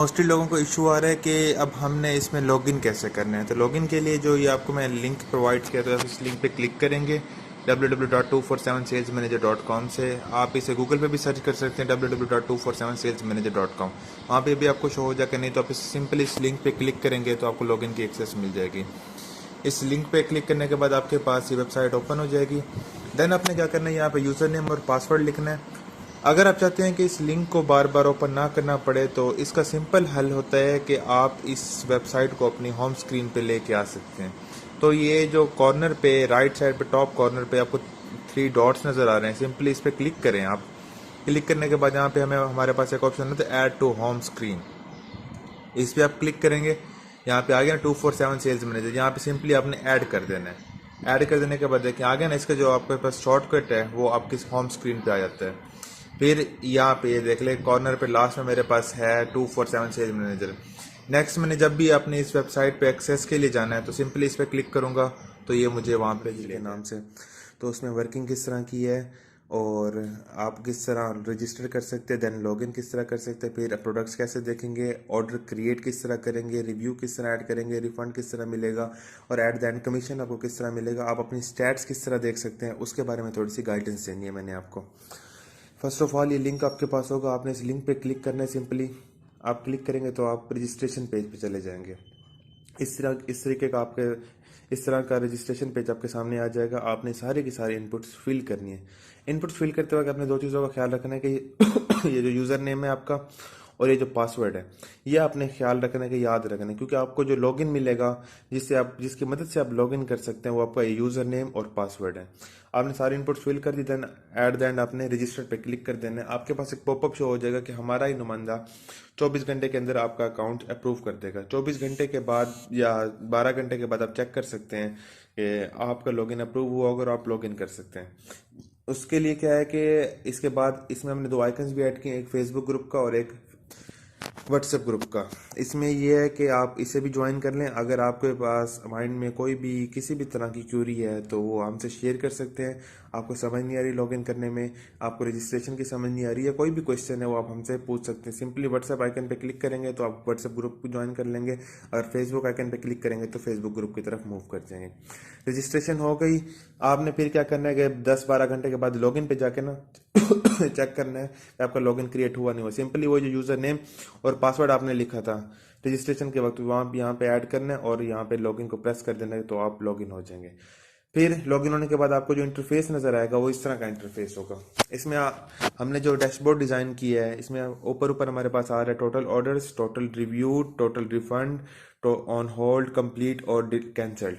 Mostly लोगों को issue आ रहा है कि अब हमने इसमें लॉगिन कैसे करना है। तो लॉगिन के लिए जो ये आपको मैं लिंक प्रोवाइड किया, तो आप इस लिंक पे क्लिक करेंगे www.247salesmanager.com से। आप इसे गूगल पे भी सर्च कर सकते हैं www.247salesmanager.com। वहाँ पे भी आपको शो हो जाएगा, नहीं तो आप सिंपल इस लिंक पे क्लिक करेंगे तो आपको लॉगिन की एक्सेस मिल जाएगी। इस लिंक पे क्लिक करने के बाद आपके पास ये वेबसाइट ओपन हो जाएगी। देन आपने क्या करना है, यहाँ पे यूज़र नेम और पासवर्ड लिखना है। अगर आप चाहते हैं कि इस लिंक को बार बार ओपन ना करना पड़े, तो इसका सिंपल हल होता है कि आप इस वेबसाइट को अपनी होम स्क्रीन पे लेके आ सकते हैं। तो ये जो कॉर्नर पे राइट साइड पे टॉप कॉर्नर पे आपको 3 डॉट्स नज़र आ रहे हैं, सिंपली इस पर क्लिक करें आप। क्लिक करने के बाद यहाँ पे हमारे पास एक ऑप्शन होता है ऐड टू होम स्क्रीन। इस पर आप क्लिक करेंगे, यहाँ पे आ गया 247 सेल्स मैनेजर। यहाँ पे सिंपली आपने ऐड कर देना है। ऐड कर देने के बाद देखिए आ गया ना, इसका जो आपके पास शॉर्टकट है वो आपकी होम स्क्रीन पे आ जाता है। फिर यहाँ पे ये देख ले कॉर्नर पे लास्ट में मेरे पास है 247 सेल्स मैनेजर। नेक्स्ट मैंने जब भी अपने इस वेबसाइट पे एक्सेस के लिए जाना है तो सिंपली इस पर क्लिक करूँगा, तो ये मुझे वहाँ पे के नाम से, तो उसमें वर्किंग किस तरह की है और आप किस तरह रजिस्टर कर सकते हैं, देन लॉगिन किस तरह कर सकते हैं, फिर प्रोडक्ट्स कैसे देखेंगे, ऑर्डर क्रिएट किस तरह करेंगे, रिव्यू किस तरह ऐड करेंगे, रिफंड किस तरह मिलेगा और एट द एंड कमीशन आपको किस तरह मिलेगा, आप अपनी स्टैट्स किस तरह देख सकते हैं, उसके बारे में थोड़ी सी गाइडेंस देनी है मैंने आपको। फर्स्ट ऑफ ऑल ये लिंक आपके पास होगा, आपने इस लिंक पे क्लिक करना है। सिंपली आप क्लिक करेंगे तो आप रजिस्ट्रेशन पेज पे चले जाएंगे। इस तरीके का आपके इस तरह का रजिस्ट्रेशन पेज आपके सामने आ जाएगा। आपने सारे की सारी इनपुट्स फिल करनी है। इनपुट्स फिल करते वक्त आपने 2 चीज़ों का ख्याल रखना है कि ये जो यूज़र नेम है आपका और ये जो पासवर्ड है, ये आपने ख्याल रखना है कि याद रखना है, क्योंकि आपको जो लॉगिन मिलेगा जिसकी मदद से आप लॉगिन कर सकते हैं वो आपका यूज़र नेम और पासवर्ड है। आपने सारी इनपुट्स फिल कर दी, देन एट द एंड आपने रजिस्टर पे क्लिक कर देना है। आपके पास एक पॉपअप शो हो जाएगा कि हमारा ही नुमाइंदा 24 घंटे के अंदर आपका अकाउंट अप्रूव कर देगा। 24 घंटे के बाद या 12 घंटे के बाद आप चेक कर सकते हैं कि आपका लॉगिन अप्रूव हुआ होगा और आप लॉगिन कर सकते हैं। उसके लिए क्या है कि इसके बाद इसमें हमने 2 आइकन्स भी ऐड किए, एक फेसबुक ग्रुप का और एक व्हाट्सएप ग्रुप का। इसमें यह है कि आप इसे भी ज्वाइन कर लें। अगर आपके पास माइंड में कोई भी किसी भी तरह की क्यूरी है तो वो हमसे शेयर कर सकते हैं। आपको समझ नहीं आ रही लॉगिन करने में, आपको रजिस्ट्रेशन की समझ नहीं आ रही है, कोई भी क्वेश्चन है वो आप हमसे पूछ सकते हैं। सिंपली व्हाट्सएप आइकन पे क्लिक करेंगे तो आप व्हाट्सएप ग्रुप को ज्वाइन कर लेंगे और फेसबुक आइकन पे क्लिक करेंगे तो फेसबुक ग्रुप की तरफ मूव कर जाएंगे। रजिस्ट्रेशन हो गई। आपने फिर क्या करना है कि 10-12 घंटे के बाद लॉगिन पे जाके ना चेक करना है कि आपका लॉगिन क्रिएट हुआ नहीं हुआ। सिंपली वो जो यूज़र नेम और पासवर्ड आपने लिखा था रजिस्ट्रेशन के वक्त वहाँ यहाँ पे ऐड करना है और यहाँ पे लॉगिन को प्रेस कर देना है तो आप लॉगिन हो जाएंगे। फिर लॉगिन होने के बाद आपको जो इंटरफेस नज़र आएगा वो इस तरह का इंटरफेस होगा। इसमें हमने जो डैशबोर्ड डिज़ाइन किया है, इसमें ऊपर ऊपर हमारे पास आ रहा है total orders, total review, total refund, on hold, complete और कैंसल्ड।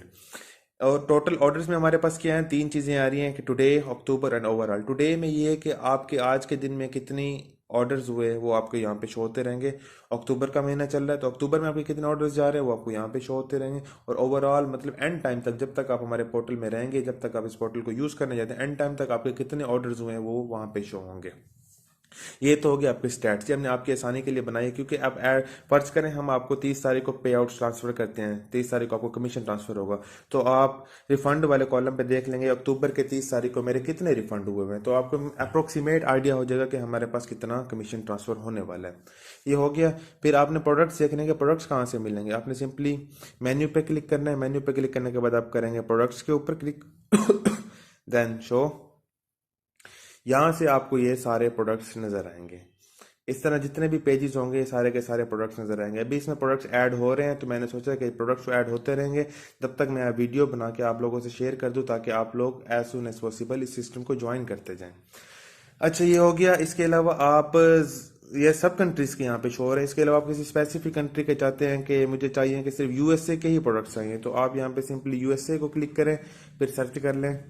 और टोटल ऑर्डर्स में हमारे पास क्या है, 3 चीज़ें आ रही हैं कि today, October and overall. Today में ये है कि आपके आज के दिन में कितनी ऑर्डर्स हुए वो आपको यहाँ पे शो होते रहेंगे। अक्टूबर का महीना चल रहा है तो अक्टूबर में आपके कितने ऑर्डर्स जा रहे हैं वो आपको यहाँ पे शो होते रहेंगे। और ओवरऑल मतलब एंड टाइम तक, जब तक आप हमारे पोर्टल में रहेंगे, जब तक आप इस पोर्टल को यूज़ करने जाते हैं, एंड टाइम तक आपके कितने ऑर्डर्स हुए हैं वो वहाँ पे शो होंगे। ये तो हो गया आपके स्टैट्स। ये हमने आपकी आसानी के लिए बनाई है, क्योंकि आप फर्ज करें हम आपको 30 तारीख को पे आउट ट्रांसफर करते हैं, 30 तारीख को आपको कमीशन ट्रांसफर होगा, तो आप रिफंड वाले कॉलम पे देख लेंगे अक्टूबर के 30 तारीख को मेरे कितने रिफंड हुए हैं, तो आपको अप्रोक्सीमेट आइडिया हो जाएगा कि हमारे पास कितना कमीशन ट्रांसफर होने वाला है। ये हो गया। फिर आपने प्रोडक्ट्स देखने के, प्रोडक्ट्स कहाँ से मिलेंगे, आपने सिंपली मेन्यू पे क्लिक करना है। मेन्यू पे क्लिक करने के बाद आप करेंगे प्रोडक्ट्स के ऊपर क्लिक देन शो। यहाँ से आपको ये सारे प्रोडक्ट्स नज़र आएंगे। इस तरह जितने भी पेजेस होंगे ये सारे के सारे प्रोडक्ट्स नज़र आएंगे। अभी इसमें प्रोडक्ट्स ऐड हो रहे हैं तो मैंने सोचा कि प्रोडक्ट्स ऐड होते रहेंगे, तब तक मैं वीडियो बना के आप लोगों से शेयर कर दूं ताकि आप लोग एज सुन एज पॉसिबल इस सिस्टम को ज्वाइन करते जाएं। अच्छा, ये हो गया। इसके अलावा आप ये सब कंट्रीज के यहाँ पे शो हो रहे हैं। इसके अलावा आप किसी स्पेसिफिक कंट्री के चाहते हैं कि मुझे चाहिए कि सिर्फ यूएसए के ही प्रोडक्ट्स चाहिए, तो आप यहाँ पे सिंपली यूएसए को क्लिक करें, फिर सर्च कर लें।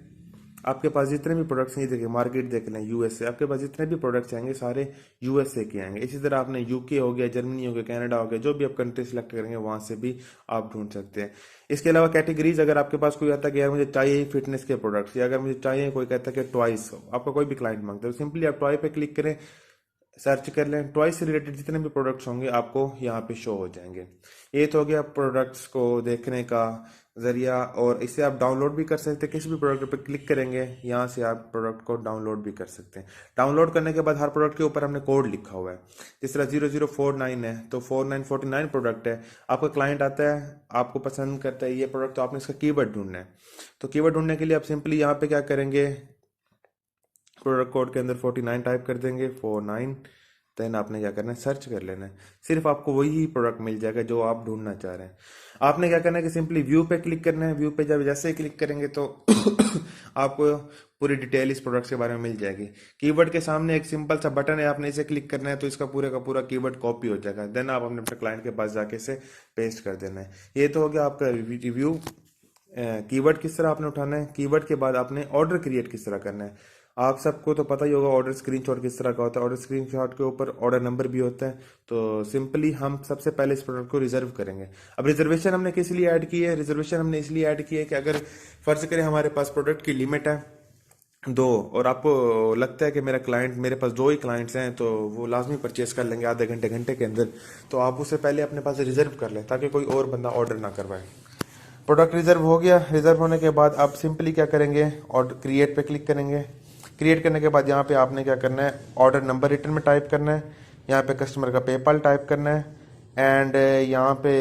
आपके पास जितने भी प्रोडक्ट्स हैं, देखिए मार्केट देख लें यूएसए, आपके पास जितने भी प्रोडक्ट्स आएंगे सारे यूएसए के आएंगे। इसी तरह आपने यूके हो गया, जर्मनी हो गया, कनाडा हो गया, जो भी आप कंट्री सेलेक्ट करेंगे वहां से भी आप ढूंढ सकते हैं। इसके अलावा कैटेगरीज, अगर आपके पास कोई आता है कि यार मुझे चाहिए फिटनेस के प्रोडक्ट्स, या अगर मुझे चाहिए कोई कहता है कि टॉयस, आपका कोई भी क्लाइंट मांगता है, तो सिंपली आप टॉय पे क्लिक करें, सर्च कर लें, टॉय से रिलेटेड जितने भी प्रोडक्ट्स होंगे आपको यहाँ पे शो हो जाएंगे। ये तो हो गया प्रोडक्ट्स को देखने का जरिया, और इसे आप डाउनलोड भी कर सकते हैं। किसी भी प्रोडक्ट पे क्लिक करेंगे यहाँ से आप प्रोडक्ट को डाउनलोड भी कर सकते हैं। डाउनलोड करने के बाद हर प्रोडक्ट के ऊपर हमने कोड लिखा हुआ है, जिस तरह 0049 है तो 4949 प्रोडक्ट है। आपका क्लाइंट आता है, आपको पसंद करता है ये प्रोडक्ट, तो आपने इसका कीवर्ड ढूंढना है। तो कीवर्ड ढूंढने के लिए आप सिंपली यहाँ पे क्या करेंगे, प्रोडक्ट कोड के अंदर 49 टाइप कर देंगे, 49, देन आपने क्या करना है, सर्च कर लेना है। सिर्फ आपको वही प्रोडक्ट मिल जाएगा जो आप ढूंढना चाह रहे हैं। आपने क्या करना है कि सिंपली व्यू पे क्लिक करना है। व्यू पे जब जैसे ही क्लिक करेंगे तो आपको पूरी डिटेल इस प्रोडक्ट के बारे में मिल जाएगी। कीवर्ड के सामने एक सिंपल सा बटन है, आपने इसे क्लिक करना है तो इसका पूरे का पूरा कीवर्ड कॉपी हो जाएगा। देन आप अपने क्लाइंट के पास जाके इसे पेस्ट कर देना है। ये तो हो गया आपका रिव्यू। कीवर्ड किस तरह आपने उठाना है, कीवर्ड के बाद आपने ऑर्डर क्रिएट किस तरह करना है। आप सबको तो पता ही होगा ऑर्डर स्क्रीनशॉट किस तरह का होता है। ऑर्डर स्क्रीनशॉट के ऊपर ऑर्डर नंबर भी होता है। तो सिंपली हम सबसे पहले इस प्रोडक्ट को रिजर्व करेंगे। अब रिजर्वेशन हमने किस लिए ऐड की है, रिजर्वेशन हमने इसलिए ऐड की है कि अगर फर्ज करें हमारे पास प्रोडक्ट की लिमिट है 2, और आपको लगता है कि मेरे पास 2 ही क्लाइंट्स हैं, तो वो लाजमी परचेस कर लेंगे आधे घंटे के अंदर, तो आप उससे पहले अपने पास रिजर्व कर लें ताकि कोई और बंदा ऑर्डर ना करवाए। प्रोडक्ट रिजर्व हो गया। रिजर्व होने के बाद आप सिंपली क्या करेंगे, ऑर्डर क्रिएट पे क्लिक करेंगे। क्रिएट करने के बाद यहाँ पे आपने क्या करना है, ऑर्डर नंबर रिटर्न में टाइप करना है, यहाँ पे कस्टमर का पेपाल टाइप करना है, एंड यहाँ पे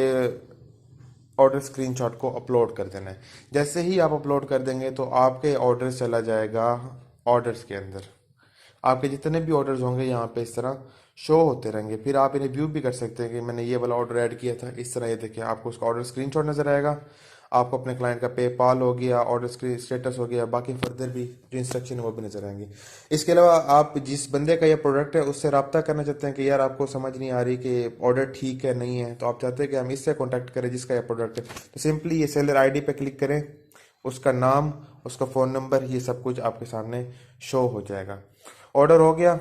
ऑर्डर स्क्रीनशॉट को अपलोड कर देना है। जैसे ही आप अपलोड कर देंगे तो आपके ऑर्डर चला जाएगा ऑर्डर्स के अंदर। आपके जितने भी ऑर्डर्स होंगे यहाँ पे इस तरह शो होते रहेंगे। फिर आप इन्हें व्यू भी कर सकते हैं कि मैंने ये वाला ऑर्डर ऐड किया था। इस तरह ये देखिए आपको उसका ऑर्डर स्क्रीनशॉट नजर आएगा। आपको अपने क्लाइंट का पेपाल हो गया, ऑर्डर स्टेटस हो गया, बाकी फर्दर भी जो इंस्ट्रक्शन है वो भी नजर आएंगे। इसके अलावा आप जिस बंदे का ये प्रोडक्ट है उससे रब्ता करना चाहते हैं कि यार आपको समझ नहीं आ रही कि ऑर्डर ठीक है नहीं है, तो आप चाहते हैं कि हम इससे कॉन्टैक्ट करें जिसका ये प्रोडक्ट है, तो सिंपली ये सेलर आईडी पे क्लिक करें, उसका नाम, उसका फ़ोन नंबर, ये सब कुछ आपके सामने शो हो जाएगा। ऑर्डर हो गया।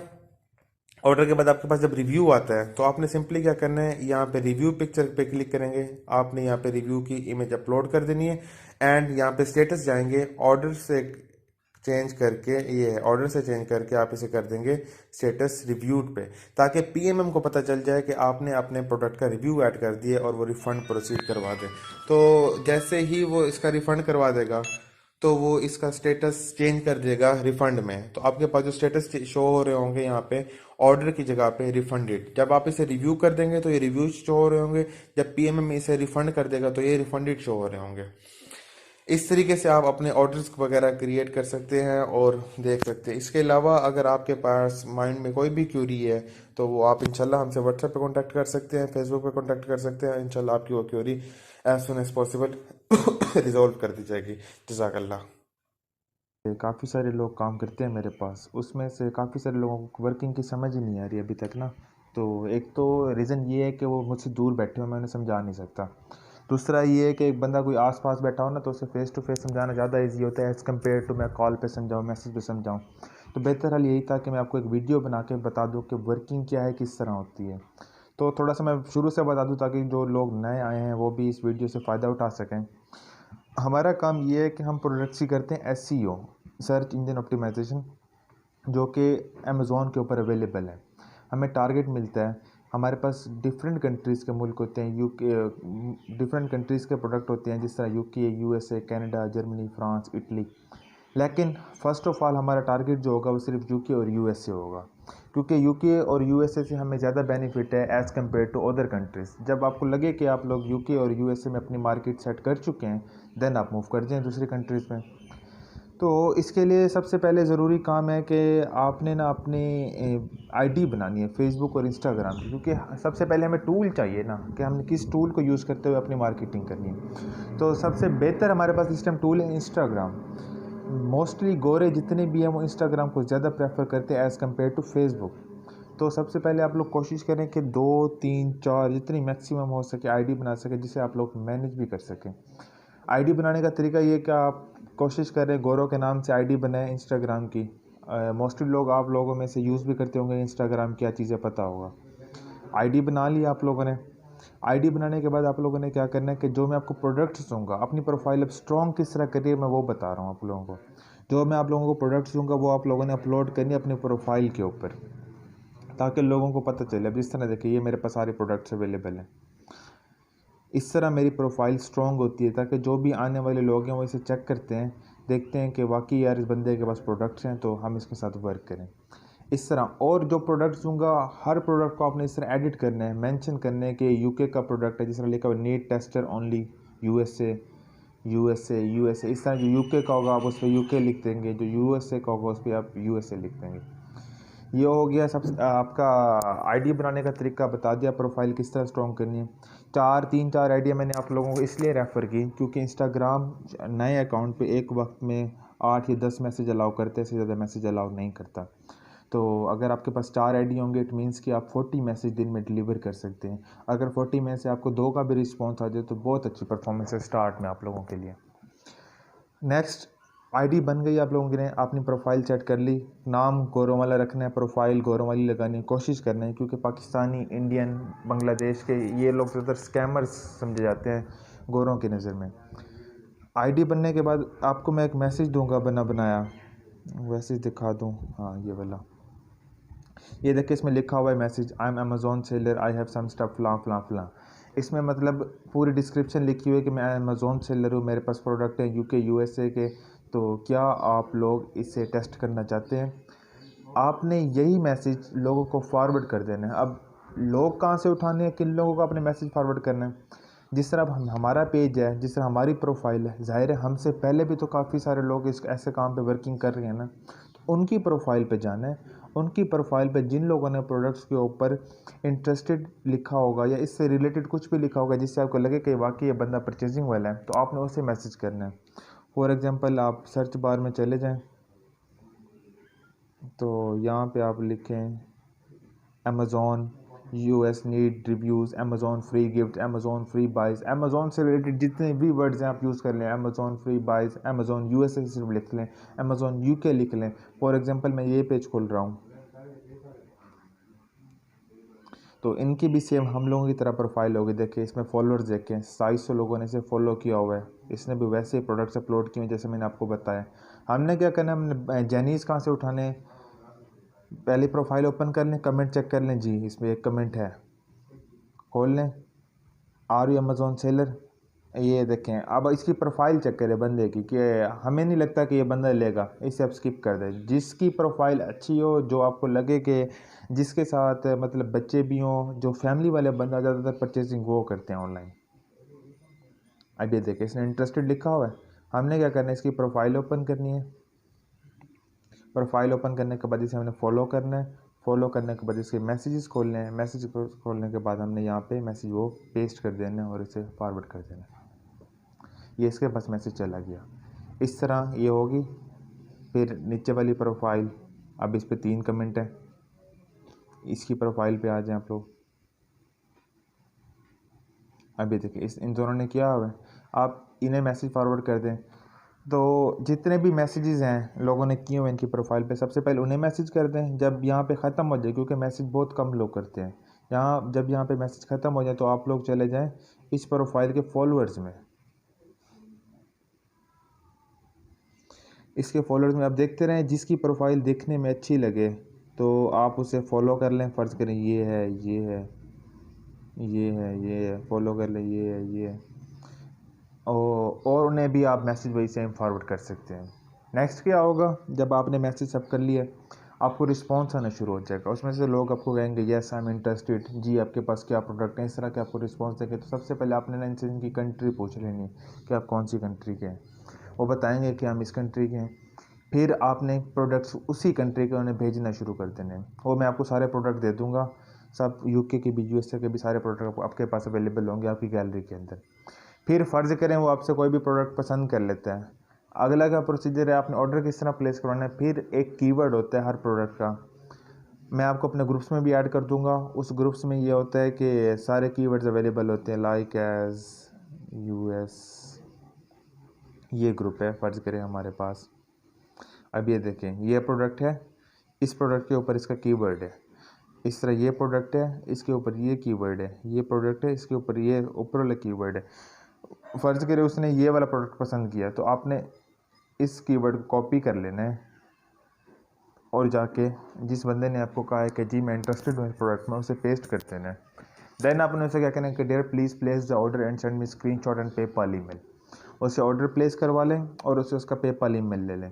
ऑर्डर के बाद आपके पास जब रिव्यू आता है तो आपने सिंपली क्या करना है, यहाँ पे रिव्यू पिक्चर पे क्लिक करेंगे। आपने यहाँ पे रिव्यू की इमेज अपलोड कर देनी है, एंड यहाँ पे स्टेटस जाएंगे, ऑर्डर से चेंज करके, ये ऑर्डर से चेंज करके आप इसे कर देंगे स्टेटस रिव्यूड पे, ताकि पीएमएम को पता चल जाए कि आपने अपने प्रोडक्ट का रिव्यू ऐड कर दिया और वो रिफंड प्रोसीड करवा दे। तो जैसे ही वो इसका रिफंड करवा देगा तो वो इसका स्टेटस चेंज कर देगा रिफंड में। तो आपके पास जो स्टेटस शो हो रहे होंगे यहाँ पे ऑर्डर की जगह पे रिफंडेड, जब आप इसे रिव्यू कर देंगे तो ये रिव्यू शो हो रहे होंगे, जब पीएमएम इसे रिफंड कर देगा तो ये रिफंडेड शो हो रहे होंगे। इस तरीके से आप अपने ऑर्डर्स वगैरह क्रिएट कर सकते हैं और देख सकते हैं। इसके अलावा अगर आपके पास माइंड में कोई भी क्यूरी है तो वो आप इंशाल्लाह हमसे व्हाट्सएप पे कांटेक्ट कर सकते हैं, फेसबुक पे कांटेक्ट कर सकते हैं। इंशाल्लाह आपकी वो query as soon as possible resolve कर दी जाएगी। जज़ाकल्लाह। काफ़ी सारे लोग काम करते हैं मेरे पास, उसमें से काफ़ी सारे लोगों को वर्किंग की समझ ही नहीं आ रही अभी तक ना। तो एक तो रीज़न ये है कि वो मुझसे दूर बैठे हो, मैं उन्हें समझा नहीं सकता। दूसरा ये है कि एक बंदा कोई आस-पास बैठा हो ना तो उसे फेस टू फेस समझाना ज़्यादा ईजी होता है एज़ कम्पेयर टू मैं कॉल पे समझाऊँ, मैसेज पे समझाऊँ। तो बेहतर हाल यही था कि मैं आपको एक वीडियो बना के बता दूँ कि वर्किंग क्या है, किस तरह होती है। तो थोड़ा सा मैं शुरू से बता दूँ ताकि जो लोग नए आए हैं वो भी इस वीडियो से फ़ायदा उठा सकें। हमारा काम ये है कि हम प्रोडक्ट्स की करते हैं एसईओ, सर्च इंजन ऑप्टिमाइजेशन, जो कि अमेज़ॉन के ऊपर अवेलेबल है। हमें टारगेट मिलता है, हमारे पास डिफरेंट कंट्रीज़ के मुल्क होते हैं, डिफरेंट कंट्रीज़ के प्रोडक्ट होते हैं, जिस तरह UK, USA, Canada, Germany, France, Italy. लेकिन फ़र्स्ट ऑफ़ ऑल हमारा टारगेट जो होगा वो सिर्फ यूके और यूएसए होगा, क्योंकि यूके और यूएसए से हमें ज़्यादा बेनिफिट है as compare to other countries. जब आपको लगे कि आप लोग यूके और यूएसए में अपनी मार्केट सेट कर चुके हैं, देन आप मूव कर जाएँ दूसरी कंट्रीज़ में। तो इसके लिए सबसे पहले ज़रूरी काम है कि आपने ना अपनी आईडी बनानी है फेसबुक और इंस्टाग्राम की, क्योंकि सबसे पहले हमें टूल चाहिए ना कि हमने किस टूल को यूज़ करते हुए अपनी मार्केटिंग करनी है। तो सबसे बेहतर हमारे पास इस टाइम टूल है इंस्टाग्राम। मोस्टली गोरे जितने भी हैं वो इंस्टाग्राम को ज़्यादा प्रेफर करते हैं एज़ कम्पेयर टू फेसबुक। तो सबसे पहले आप लोग कोशिश करें कि 2, 3, 4 जितनी मैक्सिमम हो सके आईडी बना सकें, जिसे आप लोग मैनेज भी कर सकें। आईडी बनाने का तरीका ये कि आप कोशिश करें गोरों के नाम से आईडी बनाएं इंस्टाग्राम की। मोस्टली लोग आप लोगों में से यूज़ भी करते होंगे इंस्टाग्राम, क्या चीज़ें पता होगा। आईडी बना ली आप लोगों ने। आईडी बनाने के बाद आप लोगों ने क्या करना है कि जो मैं आपको प्रोडक्ट्स दूंगा, अपनी प्रोफाइल अब स्ट्रॉन्ग किस तरह करिए मैं वो बता रहा हूँ आप लोगों को। जो मैं आप लोगों को प्रोडक्ट्स दूंगा वो आप लोगों ने अपलोड करनी है अपनी प्रोफाइल के ऊपर, ताकि लोगों को पता चले। अब जिस तरह देखिए ये मेरे पास सारे प्रोडक्ट्स अवेलेबल हैं। इस तरह मेरी प्रोफाइल स्ट्रॉन्ग होती है ताकि जो भी आने वाले लोग हैं वो इसे चेक करते हैं, देखते हैं कि वाकई यार इस बंदे के पास प्रोडक्ट्स हैं तो हम इसके साथ वर्क करें। इस तरह और जो प्रोडक्ट्स दूंगा हर प्रोडक्ट को आपने इस तरह एडिट करना है, मेंशन करना है कि यूके का प्रोडक्ट है, जिस तरह लिखा हुआ need tester only USA USA USA. इस तरह जो यूके का होगा आप उस पर यूके लिख देंगे, जो यूएसए का होगा उस पर आप यूएसए लिख देंगे। ये हो गया सबसे आपका आईडी बनाने का तरीका बता दिया, प्रोफाइल किस तरह स्ट्रॉन्ग करनी है। 4 आइडिया मैंने आप लोगों को इसलिए रेफ़र की क्योंकि इंस्टाग्राम नए अकाउंट पे एक वक्त में 8 या 10 मैसेज अलाउ करते हैं, इससे ज़्यादा मैसेज अलाउ नहीं करता। तो अगर आपके पास 4 आईडी होंगे इट मीन्स कि आप 40 मैसेज दिन में डिलीवर कर सकते हैं। अगर 40 में से आपको 2 का भी रिस्पॉन्स आ जाए तो बहुत अच्छी परफॉर्मेंस है स्टार्ट में आप लोगों के लिए। नेक्स्ट आईडी बन गई आप लोगों की, ने अपनी प्रोफाइल सेट कर ली, नाम गौरव वाला रखना है, प्रोफाइल गौरव वाली लगाने की कोशिश करना है क्योंकि पाकिस्तानी, इंडियन, बांग्लादेश के ये लोग ज़्यादातर स्कैमर्स समझे जाते हैं गौरों की नज़र में। आईडी बनने के बाद आपको मैं एक मैसेज दूंगा बना बनाया, वैसे दिखा दूं, हाँ ये वाला, ये देखिए इसमें लिखा हुआ है message, I am Amazon seller, I have some stuff फलां फलां फलां। इसमें मतलब पूरी डिस्क्रिप्शन लिखी हुई है कि मैं अमेज़ॉन सेलर हूँ, मेरे पास प्रोडक्ट है यूके यूएसए के, तो क्या आप लोग इसे टेस्ट करना चाहते हैं। आपने यही मैसेज लोगों को फॉरवर्ड कर देना है। अब लोग कहाँ से उठाने हैं, किन लोगों को अपने मैसेज फॉरवर्ड करना है। जिस तरह अब हमारा पेज है, जिस तरह हमारी प्रोफाइल है, ज़ाहिर है हमसे पहले भी तो काफ़ी सारे लोग इस ऐसे काम पे वर्किंग कर रहे हैं ना, तो उनकी प्रोफाइल पे जाना है। उनकी प्रोफाइल पे जिन लोगों ने प्रोडक्ट्स के ऊपर इंटरेस्टेड लिखा होगा या इससे रिलेटेड कुछ भी लिखा होगा जिससे आपको लगे कि वाकई ये बंदा परचेजिंग वाला है, तो आपने उसे मैसेज करना है। फॉर एग्ज़ाम्पल आप सर्च बार में चले जाएं तो यहाँ पे आप लिखें Amazon US need reviews, Amazon free gift, Amazon free wise, Amazon से रिलेटेड जितने भी वर्ड्स हैं आप यूज़ कर लें, Amazon free wise, Amazon USA सिर्फ लिख लें, अमेज़ॉन यूके लिख लें। फॉर एग्ज़ाम्पल मैं ये पेज खोल रहा हूँ तो इनकी भी सेम हम लोगों की तरह प्रोफाइल होगी। देखिए इसमें फॉलोअर्स देखें, 2700 लोगों ने इसे फॉलो किया हुआ है, इसने भी वैसे ही प्रोडक्ट्स अपलोड किए हैं जैसे मैंने आपको बताया। हमने क्या करना है, हमने जेनीज़ कहाँ से उठाने हैं, पहले प्रोफाइल ओपन कर लें, कमेंट चेक कर लें, जी इसमें एक कमेंट है, खोल लें, आर यू अमेज़ॉन सेलर, ये देखें। अब इसकी प्रोफाइल चेक करें बंदे की कि हमें नहीं लगता कि ये बंदा लेगा, इसे आप स्किप कर दें। जिसकी प्रोफाइल अच्छी हो, जो आपको लगे कि जिसके साथ मतलब बच्चे भी हों, जो फैमिली वाले बंदा ज़्यादातर परचेजिंग वो करते हैं ऑनलाइन। अब ये देखें इसने इंटरेस्टेड लिखा हुआ है, हमने क्या करना है, इसकी प्रोफाइल ओपन करनी है। प्रोफाइल ओपन करने के बाद इसे हमने फॉलो करना है, फॉलो करने के बाद इसके मैसेजेस खोलने हैं, मैसेज खोलने के बाद हमने यहाँ पे मैसेज वो पेस्ट कर देना है और इसे फॉरवर्ड कर देना है। ये इसके पास मैसेज चला गया। इस तरह ये होगी। फिर नीचे वाली प्रोफाइल, अब इस पे 3 कमेंट है, इसकी प्रोफाइल पे आ जाएं आप लोग। अभी देखिए इन दोनों ने किया हुआ है, आप इन्हें मैसेज फॉरवर्ड कर दें। तो जितने भी मैसेजेस हैं लोगों ने किए हुए इनकी प्रोफाइल पे, सबसे पहले उन्हें मैसेज कर दें जब यहाँ पे ख़त्म हो जाए, क्योंकि मैसेज बहुत कम लोग करते हैं। जब यहाँ पे मैसेज ख़त्म हो जाए तो आप लोग चले जाएं इस प्रोफाइल के फॉलोअर्स में। इसके फॉलोअर्स में आप देखते रहें, जिसकी प्रोफाइल देखने में अच्छी लगे तो आप उसे फॉलो कर लें। फ़र्ज़ करें ये है, ये है, ये है, ये है, फॉलो कर लें, ये है, ये है, और उन्हें भी आप मैसेज वही सेम फॉरवर्ड कर सकते हैं। नेक्स्ट क्या होगा, जब आपने मैसेज सब कर लिया आपको रिस्पांस आना शुरू हो जाएगा। उसमें से लोग आपको कहेंगे येस आई एम इंटरेस्टेड, जी आपके पास क्या प्रोडक्ट है, इस तरह के आपको रिस्पांस देंगे। तो सबसे पहले आपने ना इनसे इनकी कंट्री पूछ लेनी है कि आप कौन सी कंट्री के हैं, वो बताएंगे कि हम इस कंट्री के हैं। फिर आपने प्रोडक्ट्स उसी कंट्री के उन्हें भेजना शुरू कर देने हैं। वो मैं आपको सारे प्रोडक्ट दे दूँगा, सब यूके के भी यूएसए के भी सारे प्रोडक्ट आपके पास अवेलेबल होंगे आपकी गैलरी के अंदर। फिर फ़र्ज़ करें वो आपसे कोई भी प्रोडक्ट पसंद कर लेता है, अगला का प्रोसीजर है आपने ऑर्डर किस तरह प्लेस करवाना है। फिर एक कीवर्ड होता है हर प्रोडक्ट का, मैं आपको अपने ग्रुप्स में भी ऐड कर दूंगा। उस ग्रुप्स में ये होता है कि सारे कीवर्ड्स अवेलेबल होते हैं, लाइक एज यूएस, ये ग्रुप है फ़र्ज़ करें हमारे पास। अब ये देखें ये प्रोडक्ट है, इस प्रोडक्ट के ऊपर इसका कीवर्ड है, इस तरह ये प्रोडक्ट है, इसके ऊपर ये कीवर्ड है, ये प्रोडक्ट है, इसके ऊपर ये ऊपर वाला कीवर्ड है। फ़र्ज़ करें उसने ये वाला प्रोडक्ट पसंद किया तो आपने इस कीवर्ड को कॉपी कर लेना है और जाके जिस बंदे ने आपको कहा है कि जी मैं इंटरेस्टेड हूँ इस प्रोडक्ट में, उसे पेस्ट कर देना है। देन आपने उसे क्या कहना है कि dear please place the order and send me screenshot and PayPal email. उसे ऑर्डर प्लेस करवा लें और उसे उसका पेपाल ईमेल ले लें।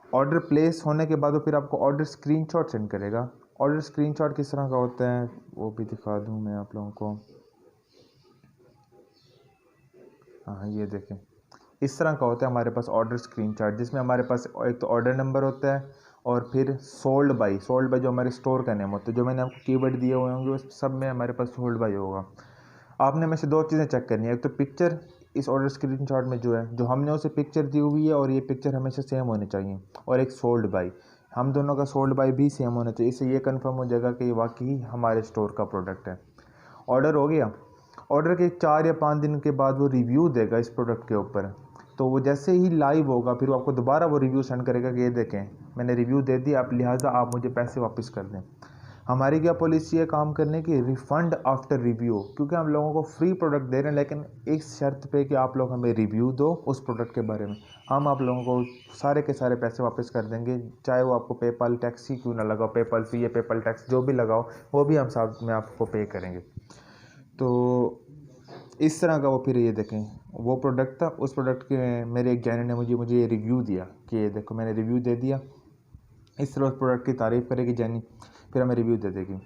ऑर्डर प्लेस होने के बाद वो फिर आपको ऑर्डर स्क्रीनशॉट सेंड करेगा। ऑर्डर स्क्रीनशॉट किस तरह का होता है वो भी दिखा दूँ मैं आप लोगों को। हाँ ये देखें, इस तरह का होता है हमारे पास ऑर्डर स्क्रीनशॉट, जिसमें हमारे पास एक तो ऑर्डर नंबर होता है और फिर सोल्ड बाय जो हमारे स्टोर का नेम होता है। जो मैंने आपको कीवर्ड दिए हुए होंगे उस सब में हमारे पास सोल्ड बाय होगा। आपने में से दो चीज़ें चेक करनी है, एक तो पिक्चर इस ऑर्डर स्क्रीनशॉट में जो है, जो हमने उसे पिक्चर दी हुई है और ये पिक्चर हमेशा सेम होनी चाहिए, और एक सोल्ड बाय, हम दोनों का सोल्ड बाय भी सेम होना चाहिए। इससे ये कंफर्म हो जाएगा कि ये वाकई हमारे स्टोर का प्रोडक्ट है। ऑर्डर हो गया। ऑर्डर के 4 या 5 दिन के बाद वो रिव्यू देगा इस प्रोडक्ट के ऊपर। तो वो जैसे ही लाइव होगा फिर वो आपको दोबारा वो रिव्यू सेंड करेगा कि ये देखें मैंने रिव्यू दे दिया, आप लिहाजा आप मुझे पैसे वापस कर दें। हमारी क्या पॉलिसी है काम करने की, रिफ़ंड आफ्टर रिव्यू, क्योंकि हम लोगों को फ्री प्रोडक्ट दे रहे हैं, लेकिन इस शर्त पे कि आप लोग हमें रिव्यू दो उस प्रोडक्ट के बारे में। हम आप लोगों को सारे के सारे पैसे वापस कर देंगे, चाहे वो आपको पेपाल टैक्स ही क्यों ना लगाओ, पेपाल फ़ी या पेपाल टैक्स जो भी लगाओ वो भी हम साथ में आपको पे करेंगे। तो इस तरह का वो फिर ये देखें वो प्रोडक्ट था, उस प्रोडक्ट के मेरे एक जैन ने मुझे ये रिव्यू दिया कि ये देखो मैंने रिव्यू दे दिया। इस तरह उस प्रोडक्ट की तारीफ़ करेगी जैनी, फिर हमें रिव्यू दे देगी।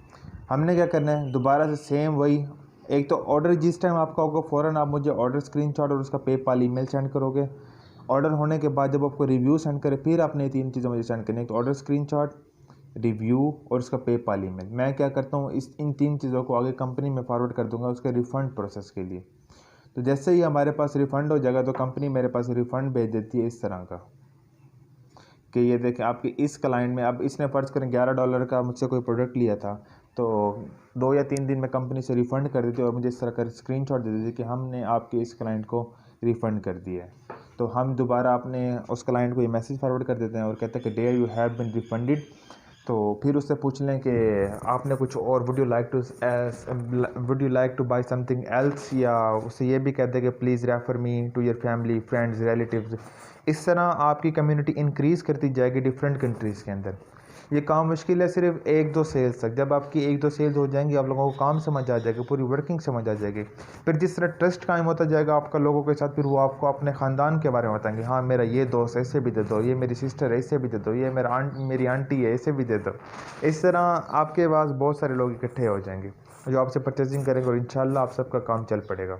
हमने क्या करना है, दोबारा से सेम वही, एक तो ऑर्डर जिस टाइम आपका होगा फ़ौरन आप मुझे ऑर्डर स्क्रीनशॉट और उसका पेपाल ईमेल सेंड करोगे। ऑर्डर होने के बाद जब आपको रिव्यू सेंड करे फिर आपने ये 3 चीज़ें मुझे सेंड करनी है, तो ऑर्डर स्क्रीनशॉट, रिव्यू और उसका पेपाल ईमेल। मैं क्या करता हूँ इन 3 चीज़ों को आगे कंपनी में फॉरवर्ड कर दूंगा उसके रिफ़ंड प्रोसेस के लिए। तो जैसे ही हमारे पास रिफ़ंड हो जाएगा तो कंपनी मेरे पास रिफ़ंड भेज देती है इस तरह का कि ये देखें आपकी इस क्लाइंट में, अब इसने फ़र्ज़ करें $11 का मुझसे कोई प्रोडक्ट लिया था, तो 2 या 3 दिन में कंपनी से रिफ़ंड कर देती है और मुझे इस तरह का स्क्रीनशॉट दे देती है कि हमने आपके इस क्लाइंट को रिफ़ंड कर दिया है। तो हम दोबारा अपने उस क्लाइंट को ये मैसेज फॉरवर्ड कर देते हैं और कहते हैं कि dear you have been refunded. तो फिर उससे पूछ लें कि आपने कुछ और would you like to buy something else, या उससे ये भी कहते हैं कि please refer me to your family friends relatives. इस तरह आपकी कम्युनिटी इंक्रीज़ करती जाएगी डिफरेंट कंट्रीज़ के अंदर। ये काम मुश्किल है सिर्फ 1-2 सेल्स तक। जब आपकी 1-2 सेल्स हो जाएंगी आप लोगों को काम समझ आ जाएगा, पूरी वर्किंग समझ आ जाएगी। फिर जिस तरह ट्रस्ट कायम होता जाएगा आपका लोगों के साथ, फिर वो आपको अपने ख़ानदान के बारे में बताएंगे, हाँ मेरा ये दोस्त है इसे भी दे दो, ये मेरी सिस्टर है इसे भी दे दो, ये मेरी आंटी है इसे भी दे दो। इस तरह आपके पास बहुत सारे लोग इकट्ठे हो जाएंगे जो आपसे परचेजिंग करेंगे और इंशाल्लाह आप सबका काम चल पड़ेगा।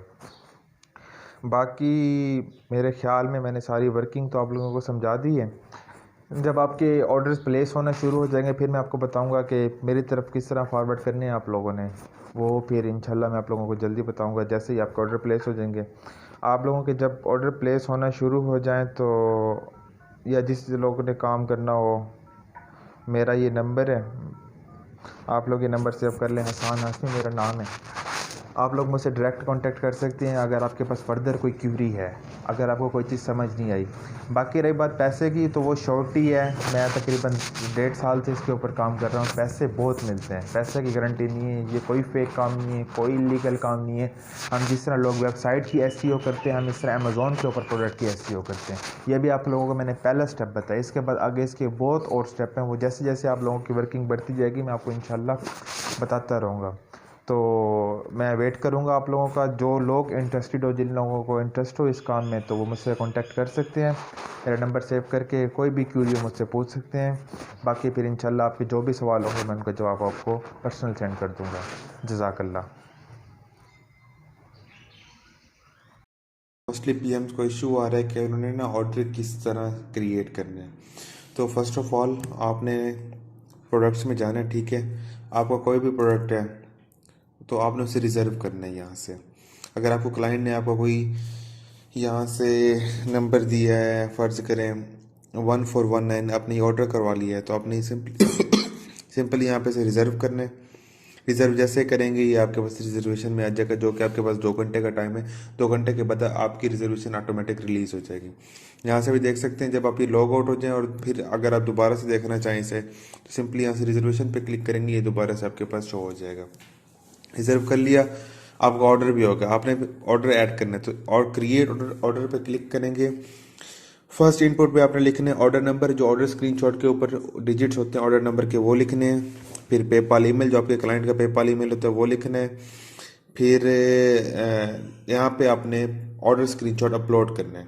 बाकी मेरे ख़्याल में मैंने सारी वर्किंग तो आप लोगों को समझा दी है। जब आपके ऑर्डर्स प्लेस होना शुरू हो जाएंगे फिर मैं आपको बताऊंगा कि मेरी तरफ किस तरह फॉरवर्ड करने हैं आप लोगों ने, वो फिर इंशाल्लाह मैं आप लोगों को जल्दी बताऊंगा जैसे ही आपके ऑर्डर प्लेस हो जाएंगे। आप लोगों के जब ऑर्डर प्लेस होना शुरू हो जाएं तो, या जिस लोगों ने काम करना हो, मेरा ये नंबर है, आप लोग ये नंबर सेव कर लें, हसान हाशमी मेरा नाम है। आप लोग मुझसे डायरेक्ट कांटेक्ट कर सकते हैं अगर आपके पास फर्दर कोई क्यूरी है, अगर आपको कोई चीज़ समझ नहीं आई। बाकी रही बात पैसे की, तो वो शॉर्ट ही है, मैं तकरीबन 1.5 साल से इसके ऊपर काम कर रहा हूँ। पैसे बहुत मिलते हैं, पैसे की गारंटी नहीं है, ये कोई फेक काम नहीं है, कोई इलीगल काम नहीं है। हम जिस तरह लोग वेबसाइट की एसईओ करते हैं, हम इस तरह अमेज़ॉन के ऊपर प्रोडक्ट की एसईओ करते हैं। ये भी आप लोगों को मैंने पहला स्टेप बताया, इसके बाद आगे इसके बहुत और स्टेप हैं, वो जैसे जैसे आप लोगों की वर्किंग बढ़ती जाएगी मैं आपको इंशाल्लाह बताता रहूँगा। तो मैं वेट करूंगा आप लोगों का, जो लोग इंटरेस्टेड हो, जिन लोगों को इंटरेस्ट हो इस काम में, तो वो मुझसे कांटेक्ट कर सकते हैं। मेरा नंबर सेव करके कोई भी क्यूरी हो मुझसे पूछ सकते हैं। बाकी फिर इंशाल्लाह आपके जो भी सवाल होंगे मैं उनका जवाब आपको पर्सनल सेंड कर दूंगा। जज़ाकल्लाह। मोस्टली पीएम्स को इशू आ रहा है कि उन्होंने ना ऑर्डर किस तरह क्रिएट करना है। तो फर्स्ट ऑफ ऑल आपने प्रोडक्ट्स में जाना है, ठीक है। आपका कोई भी प्रोडक्ट है तो आपने उसे रिज़र्व करना है यहाँ से। अगर आपको क्लाइंट ने आपको कोई यहाँ से नंबर दिया है, फ़र्ज़ करें 1419, आपने ये ऑर्डर करवा लिया है, तो आपने सिंपली यहाँ पे से रिज़र्व करना है। रिज़र्व जैसे करेंगे ये आपके पास रिजर्वेशन में आ जाएगा, जो कि आपके पास 2 घंटे का टाइम है। 2 घंटे के बाद आपकी रिजर्वेशन ऑटोमेटिक रिलीज़ हो जाएगी। यहाँ से भी देख सकते हैं, जब आप ये लॉग आउट हो जाएं और फिर अगर आप दोबारा से देखना चाहें इसे, तो सिंपली यहाँ से रिजर्वेशन पे क्लिक करेंगे, ये दोबारा से आपके पास शो हो जाएगा। रिज़र्व कर लिया, आपका ऑर्डर भी होगा, आपने ऑर्डर ऐड करना है, तो और क्रिएट ऑर्डर पे क्लिक करेंगे। फर्स्ट इनपुट पे आपने लिखने ऑर्डर नंबर, जो ऑर्डर स्क्रीनशॉट के ऊपर डिजिट्स होते हैं ऑर्डर नंबर के वो लिखने हैं। फिर पेपाल ईमेल, जो आपके क्लाइंट का पेपाल ईमेल होता है वो लिखना है। फिर यहाँ पे आपने ऑर्डर स्क्रीनशॉट अपलोड करना है।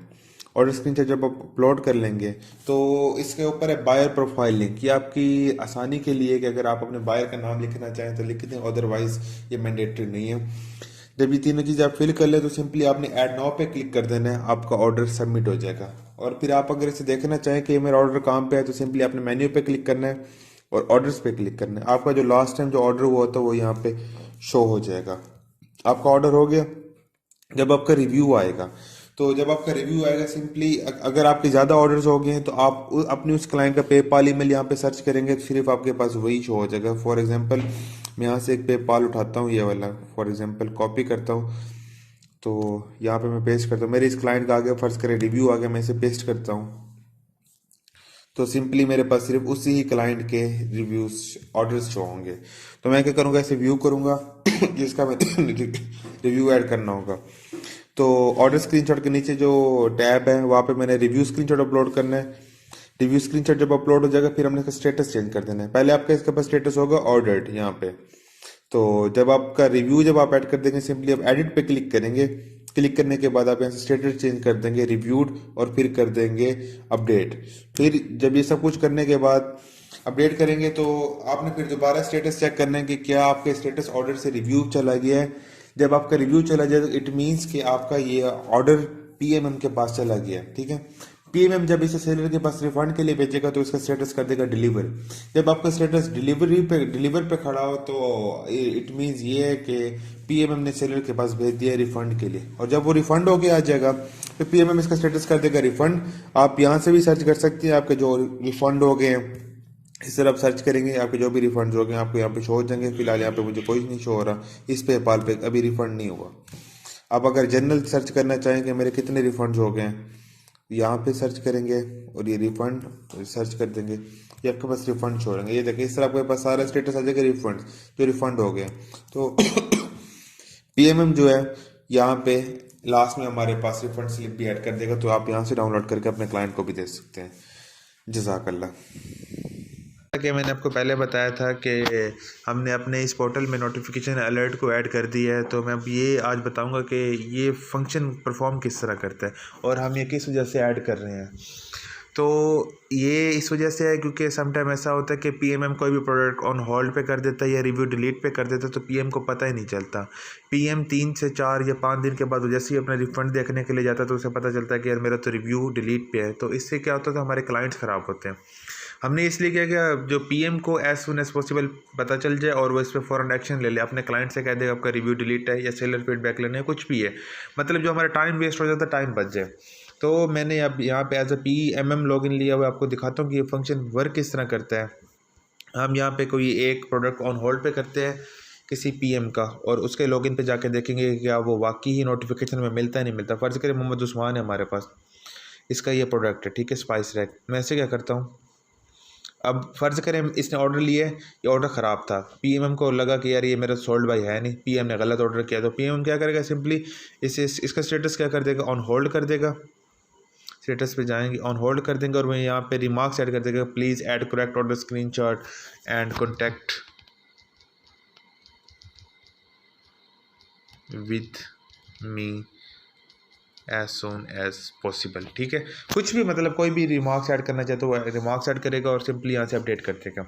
ऑर्डर स्क्रीनशॉट जब आप अपलोड कर लेंगे तो इसके ऊपर है बायर प्रोफाइल लिंक। ये आपकी आसानी के लिए कि अगर आप अपने बायर का नाम लिखना चाहें तो लिख दें, अदरवाइज ये मैंडेटरी नहीं है। जब ये तीनों चीज़ें आप फिल कर ले तो सिंपली आपने ऐड नाउ पे क्लिक कर देना है, आपका ऑर्डर सबमिट हो जाएगा। और फिर आप अगर इसे देखना चाहें कि मेरा ऑर्डर कहाँ पे है तो सिंपली आपने मेन्यू पे क्लिक करना है और ऑर्डर्स पे क्लिक करना है। आपका जो लास्ट टाइम जो ऑर्डर हुआ था वो यहाँ पे शो हो जाएगा। आपका ऑर्डर हो गया। जब आपका रिव्यू आएगा तो जब आपका रिव्यू आएगा सिंपली अगर आपके ज़्यादा ऑर्डर्स हो गए हैं तो आप अपनी उस क्लाइंट का पेपाल ईमेल यहाँ पे सर्च करेंगे तो सिर्फ आपके पास वही शो हो जाएगा। फॉर एग्जांपल मैं यहाँ से एक पेपाल उठाता हूँ, ये वाला फॉर एग्जांपल कॉपी करता हूँ, तो यहाँ पे मैं पेस्ट करता हूँ। मेरे इस क्लाइंट का आ गया, फर्ज करें रिव्यू आ गया, मैं इसे पेस्ट करता हूँ तो सिंपली मेरे पास सिर्फ उसी ही क्लाइंट के रिव्यूज ऑर्डर्स शो होंगे। तो मैं क्या करूँगा, इसे व्यू करूँगा जिसका मैं रिव्यू ऐड करना होगा। तो ऑर्डर स्क्रीनशॉट के नीचे जो टैब है वहाँ पे मैंने रिव्यू स्क्रीनशॉट अपलोड करना है। रिव्यू स्क्रीनशॉट जब अपलोड हो जाएगा फिर हमने इसका स्टेटस चेंज कर देना है। पहले आपका इसके पास स्टेटस होगा ऑर्डर्ड यहाँ पे। तो जब आपका रिव्यू जब आप ऐड कर देंगे सिंपली आप एडिट पे क्लिक करेंगे। क्लिक करने के बाद आप यहाँ से स्टेटस चेंज कर देंगे रिव्यूड और फिर कर देंगे अपडेट। फिर जब ये सब कुछ करने के बाद अपडेट करेंगे तो आपने फिर दोबारा स्टेटस चेक करना है कि क्या आपके स्टेटस ऑर्डर से रिव्यू चला गया है। जब आपका रिव्यू चला जाए तो इट मीन्स कि आपका ये ऑर्डर पीएमएम के पास चला गया, ठीक है। पीएमएम जब इसे सेलर के पास रिफंड के लिए भेजेगा तो इसका स्टेटस कर देगा डिलीवर। जब आपका स्टेटस डिलीवर पे खड़ा हो तो इट मीन्स ये है कि पीएमएम ने सेलर के पास भेज दिया रिफंड के लिए। और जब वो रिफंड होके आ जाएगा तो पीएमएम इसका स्टेटस कर देगा रिफंड। आप यहाँ से भी सर्च कर सकते हैं आपके जो रिफंड हो गए हैं। इस तरह आप सर्च करेंगे आपके जो भी रिफंड हो गए आपको यहाँ पे शो हो जाएंगे। फिलहाल यहाँ पे मुझे कोई नहीं शो हो रहा, इस पेपाल पे अभी रिफंड नहीं हुआ। आप अगर जनरल सर्च करना चाहें कि मेरे कितने रिफंड हो गए हैं, यहाँ पे सर्च करेंगे और ये रिफंड सर्च कर देंगे, ये आपके पास रिफंड शो होंगे। ये देखिए इस तरह आपके पास सारा स्टेटस आ जाएगा रिफंड, जो रिफंड हो गए। तो पीएमएम जो है यहाँ पे लास्ट में हमारे पास रिफंड स्लिप भी ऐड कर देगा। तो आप यहाँ से डाउनलोड करके अपने क्लाइंट को भी दे सकते हैं। जज़ाकल्लाह। कि मैंने आपको पहले बताया था कि हमने अपने इस पोर्टल में नोटिफिकेशन अलर्ट को ऐड कर दिया है। तो मैं अब ये आज बताऊंगा कि ये फंक्शन परफॉर्म किस तरह करता है और हम ये किस वजह से ऐड कर रहे हैं। तो ये इस वजह से है क्योंकि समटाइम ऐसा होता है कि पीएमएम कोई भी प्रोडक्ट ऑन होल्ड पे कर देता है या रिव्यू डिलीट पे कर देता है तो पीएम को पता ही नहीं चलता। पीएम 3 से 4 या 5 दिन के बाद जैसे ही अपना रिफंड देखने के लिए जाता है तो उसे पता चलता है कि यार मेरा तो रिव्यू डिलीट पे है। तो इससे क्या होता है, हमारे क्लाइंट्स ख़राब होते हैं। हमने इसलिए क्या किया, जो पीएम को एज सुन एज पॉसिबल पता चल जाए और वो इस पर फ़ौरन एक्शन ले ले। अपने क्लाइंट से कह देगा आपका रिव्यू डिलीट है या सेलर फीडबैक लेने है, कुछ भी है, मतलब जो हमारा टाइम वेस्ट हो जाता है टाइम बच जाए। तो मैंने अब यहाँ पे एज अ पीएमएम लॉगिन लिया हुआ, आपको दिखाता हूँ कि ये फंक्शन वर्क किस तरह करता है। हम यहाँ पे कोई एक प्रोडक्ट ऑन होल्ड पे करते हैं किसी पीएम का और उसके लॉगिन पे जाके देखेंगे कि क्या वो वाकई ही नोटिफिकेशन में मिलता है नहीं मिलता। फ़र्ज़ करें मोहम्मद उस्मान है हमारे पास, इसका ये प्रोडक्ट है, ठीक है, स्पाइस रैक। मैं ऐसे क्या करता हूँ, अब फ़र्ज़ करें इसने ऑर्डर लिए, ये ऑर्डर ख़राब था, पीएमएम को लगा कि यार ये मेरा सोल्ड बाई है नहीं, पीएम ने गलत ऑर्डर किया। तो पीएमएम क्या करेगा, सिंपली इसका स्टेटस क्या कर देगा, ऑन होल्ड कर देगा। स्टेटस पे जाएंगे, ऑन होल्ड कर देंगे और मैं यहाँ पे रिमार्क्स ऐड कर देगा, please add correct order screenshot and contact with me as soon as possible, ठीक है। कुछ भी मतलब कोई भी रिमार्क्स ऐड करना चाहे तो वो रिमार्क्स ऐड करेगा और सिंपली यहाँ से अपडेट कर देगा।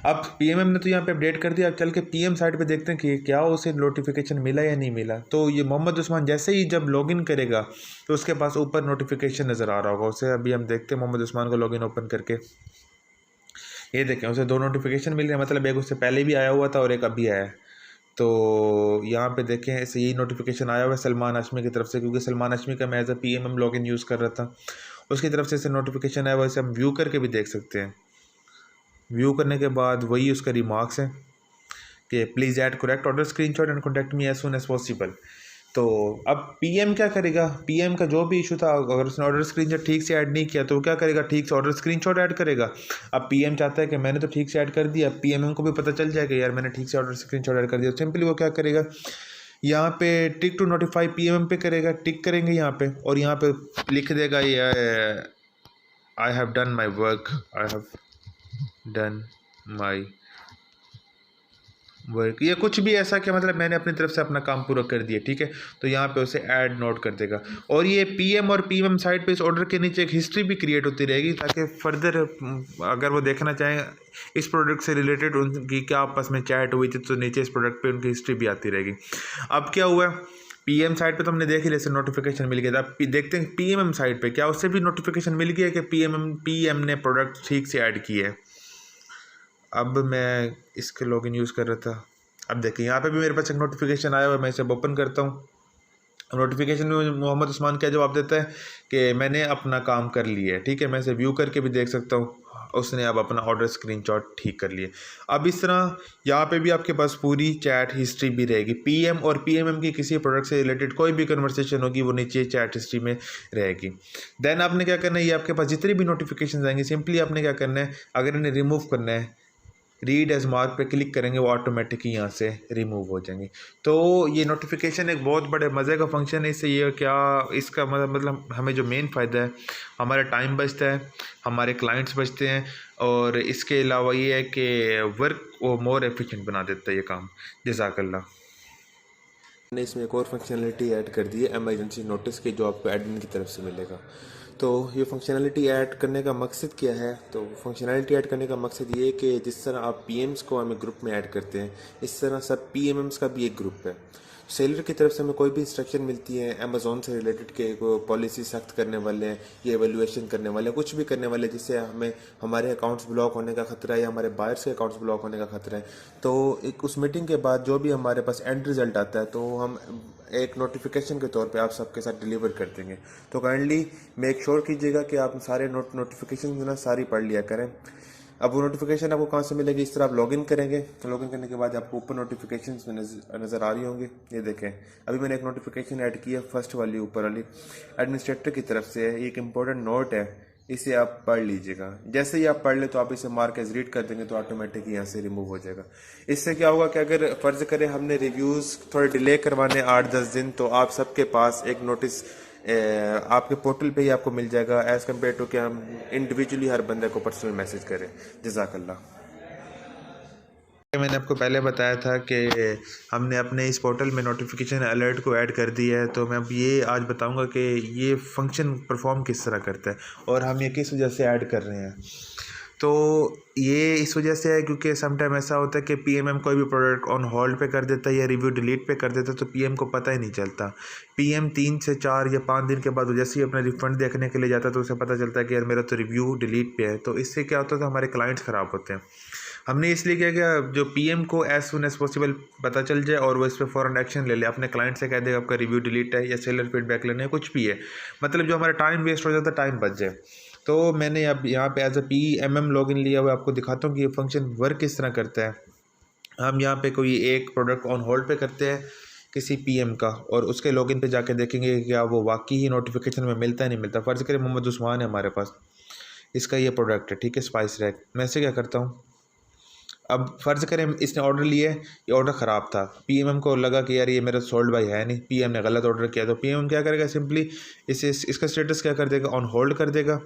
अब पीएमएम ने तो यहाँ पे अपडेट कर दिया। अब चल के पीएम साइट पे देखते हैं कि क्या उसे नोटिफिकेशन मिला या नहीं मिला। तो ये मोहम्मद उस्मान जैसे ही जब लॉगिन करेगा तो उसके पास ऊपर नोटिफिकेशन नज़र आ रहा होगा उसे। अभी हम देखते हैं मोहम्मद उस्मान को लॉगिन ओपन करके, ये देखें उसे 2 नोटिफिकेशन मिल रहे हैं, मतलब एक उससे पहले भी आया हुआ था और एक अभी आया है। तो यहाँ पे देखें ऐसे यही नोटिफिकेशन आया हुआ है सलमान हाशमी की तरफ से, क्योंकि सलमान हाशमी का मैं as a PMM login use कर रहा था, उसकी तरफ से नोटिफिकेशन आया हुआ है। इसे हम व्यू करके भी देख सकते हैं। व्यू करने के बाद वही उसका रिमार्क्स है कि please add correct order screenshot and contact me as soon as possible. तो अब पीएम क्या करेगा, पीएम का जो भी इशू था, अगर उसने ऑर्डर स्क्रीनशॉट ठीक से ऐड नहीं किया तो वो क्या करेगा, ठीक से ऑर्डर स्क्रीनशॉट ऐड करेगा। अब पीएम चाहता है कि मैंने तो ठीक से ऐड कर दिया, पीएमएम को भी पता चल जाएगा यार मैंने ठीक से ऑर्डर स्क्रीनशॉट ऐड कर दिया। सिंपली वो क्या करेगा, यहाँ पे टिक टू नोटिफाई पीएमएम पे करेगा, टिक करेंगे यहाँ पे, और यहाँ पे लिख देगा ये I have done my work, I have done my work, या कुछ भी ऐसा कि मतलब मैंने अपनी तरफ से अपना काम पूरा कर दिया, ठीक है। तो यहाँ पे उसे ऐड नोट कर देगा, और ये पीएम और पीएम साइड पे इस ऑर्डर के नीचे एक हिस्ट्री भी क्रिएट होती रहेगी, ताकि फर्दर अगर वो देखना चाहें इस प्रोडक्ट से रिलेटेड उनकी क्या आपस में चैट हुई थी, तो नीचे इस प्रोडक्ट पे उनकी हिस्ट्री भी आती रहेगी। अब क्या हुआ, पीएम साइड पे तो हमने देख ही जैसे नोटिफिकेशन मिल गया था। अब देखते हैं पीएमएम साइड पे क्या उससे भी नोटिफिकेशन मिल गया कि पीएम ने प्रोडक्ट ठीक से ऐड किए है। अब मैं इसके लॉगिन यूज़ कर रहा था, अब देखिए यहाँ पे भी मेरे पास एक नोटिफिकेशन आया हुआ है, मैं इसे ओपन करता हूँ। नोटिफिकेशन में मोहम्मद उस्मान क्या जवाब देता है कि मैंने अपना काम कर लिया है, ठीक है। मैं इसे व्यू करके भी देख सकता हूँ, उसने अब अपना ऑर्डर स्क्रीनशॉट ठीक कर लिए। अब इस तरह यहाँ पे भी आपके पास पूरी चैट हिस्ट्री भी रहेगी। पीएम और पीएमएम की किसी प्रोडक्ट से रिलेटेड कोई भी कन्वर्सेशन होगी वो नीचे चैट हिस्ट्री में रहेगी। देन आपने क्या करना है, ये आपके पास जितनी भी नोटिफिकेशन आएंगे सिंपली आपने क्या करना है, अगर इन्हें रिमूव करना है रीड एज मार्क पे क्लिक करेंगे, वो ऑटोमेटिक ही यहाँ से रिमूव हो जाएंगे। तो ये नोटिफिकेशन एक बहुत बड़े मज़े का फंक्शन है। इससे ये क्या इसका मतलब हमें जो मेन फ़ायदा है, हमारा टाइम बचता है, हमारे क्लाइंट्स बचते हैं, और इसके अलावा ये है कि वर्क वो मोर एफिशिएंट बना देता है ये काम। जज़ाकल्लाह। मैंने इसमें एक और फंक्शनलिटी ऐड कर दी है एमरजेंसी नोटिस की, जो आपको एडमिन की तरफ से मिलेगा। तो ये फंक्शनलिटी ऐड करने का मकसद क्या है, तो फंक्शनलिटी ऐड करने का मकसद ये है कि जिस तरह आप पीएम्स को हमें ग्रुप में ऐड करते हैं, इस तरह सब पीएमएम्स का भी एक ग्रुप है। सेलर की तरफ से हमें कोई भी इंस्ट्रक्शन मिलती है अमेज़ॉन से रिलेटेड के को पॉलिसी सख्त करने वाले हैं, ये एवेल्यूएशन करने वाले हैं, कुछ भी करने वाले जिससे हमें हमारे अकाउंट्स ब्लॉक होने का खतरा है या हमारे बायर्स के अकाउंट्स ब्लॉक होने का खतरा है, तो एक उस मीटिंग के बाद जो भी हमारे पास एंड रिजल्ट आता है तो हम एक नोटिफिकेशन के तौर पे आप सबके साथ डिलीवर कर देंगे। तो काइंडली मेक श्योर कीजिएगा कि आप सारे नोटिफिकेशन जो ना सारी पढ़ लिया करें। अब वो नोटिफिकेशन आपको कहाँ से मिलेगी, इस तरह आप लॉगिन करेंगे, तो लॉगिन करने के बाद आपको ऊपर नोटिफिकेशन नज़र आ रही होंगी। ये देखें, अभी मैंने एक नोटिफिकेशन ऐड की है, फर्स्ट वाली ऊपर वाली एडमिनिस्ट्रेटर की तरफ से है। ये एक इंपॉर्टेंट नोट है, इसे आप पढ़ लीजिएगा। जैसे ही आप पढ़ ले तो आप इसे मार्क एज रीड कर देंगे तो ऑटोमेटिक यहाँ से रिमूव हो जाएगा। इससे क्या होगा कि अगर फ़र्ज़ करें हमने रिव्यूज़ थोड़े डिले करवाने 8-10 दिन, तो आप सबके पास एक नोटिस आपके पोर्टल पे ही आपको मिल जाएगा, एज़ कम्पेयर टू कि हम इंडिविजुअली हर बंदे को पर्सनल मैसेज करें। जज़ाकल्लाह। मैंने आपको पहले बताया था कि हमने अपने इस पोर्टल में नोटिफिकेशन अलर्ट को ऐड कर दिया है, तो मैं अब ये आज बताऊंगा कि ये फंक्शन परफॉर्म किस तरह करता है और हम ये किस वजह से ऐड कर रहे हैं। तो ये इस वजह से है क्योंकि समटाइम ऐसा होता है कि पीएमएम कोई भी प्रोडक्ट ऑन होल्ड पे कर देता है या रिव्यू डिलीट पे कर देता है, तो पीएम को पता ही नहीं चलता। पीएम 3 से 4 या 5 दिन के बाद जैसे ही अपना रिफंड देखने के लिए जाता है तो उसे पता चलता है कि यार मेरा तो रिव्यू डिलीट पे है। तो इससे क्या होता है, तो हमारे क्लाइंट्स ख़राब होते हैं। हमने इसलिए क्या किया, जो पीएम को एज सुन एज पॉसिबल पता चल जाए और वो इस पर फ़ौरन एक्शन ले ले, अपने क्लाइंट से कह दे आपका रिव्यू डिलीट है या सेलर फीडबैक लेने कुछ भी है, मतलब जो हमारा टाइम वेस्ट हो जाता है टाइम बच जाए। तो मैंने अब यहाँ पे एज अ पीएमएम लॉगिन लिया हुआ, आपको दिखाता हूँ कि ये फंक्शन वर्क किस तरह करता है। हम यहाँ पे कोई एक प्रोडक्ट ऑन होल्ड पे करते हैं किसी पीएम का, और उसके लॉगिन पे जाके देखेंगे कि क्या वो वाकई ही नोटिफिकेशन में मिलता है नहीं मिलता। फ़र्ज़ करें मोहम्मद उस्मान है हमारे पास, इसका ये प्रोडक्ट है, ठीक है, स्पाइस रैक। मैं इसे क्या करता हूँ, अब फ़र्ज़ करें इसने ऑर्डर लिए, ये ऑर्डर ख़राब था, पीएमएम को लगा कि यार ये मेरा सोल्ड बाय है नहीं, पीएम ने गलत ऑर्डर किया, तो पीएमएम क्या करेगा, सिंपली इसका स्टेटस क्या कर देगा, ऑन होल्ड कर देगा।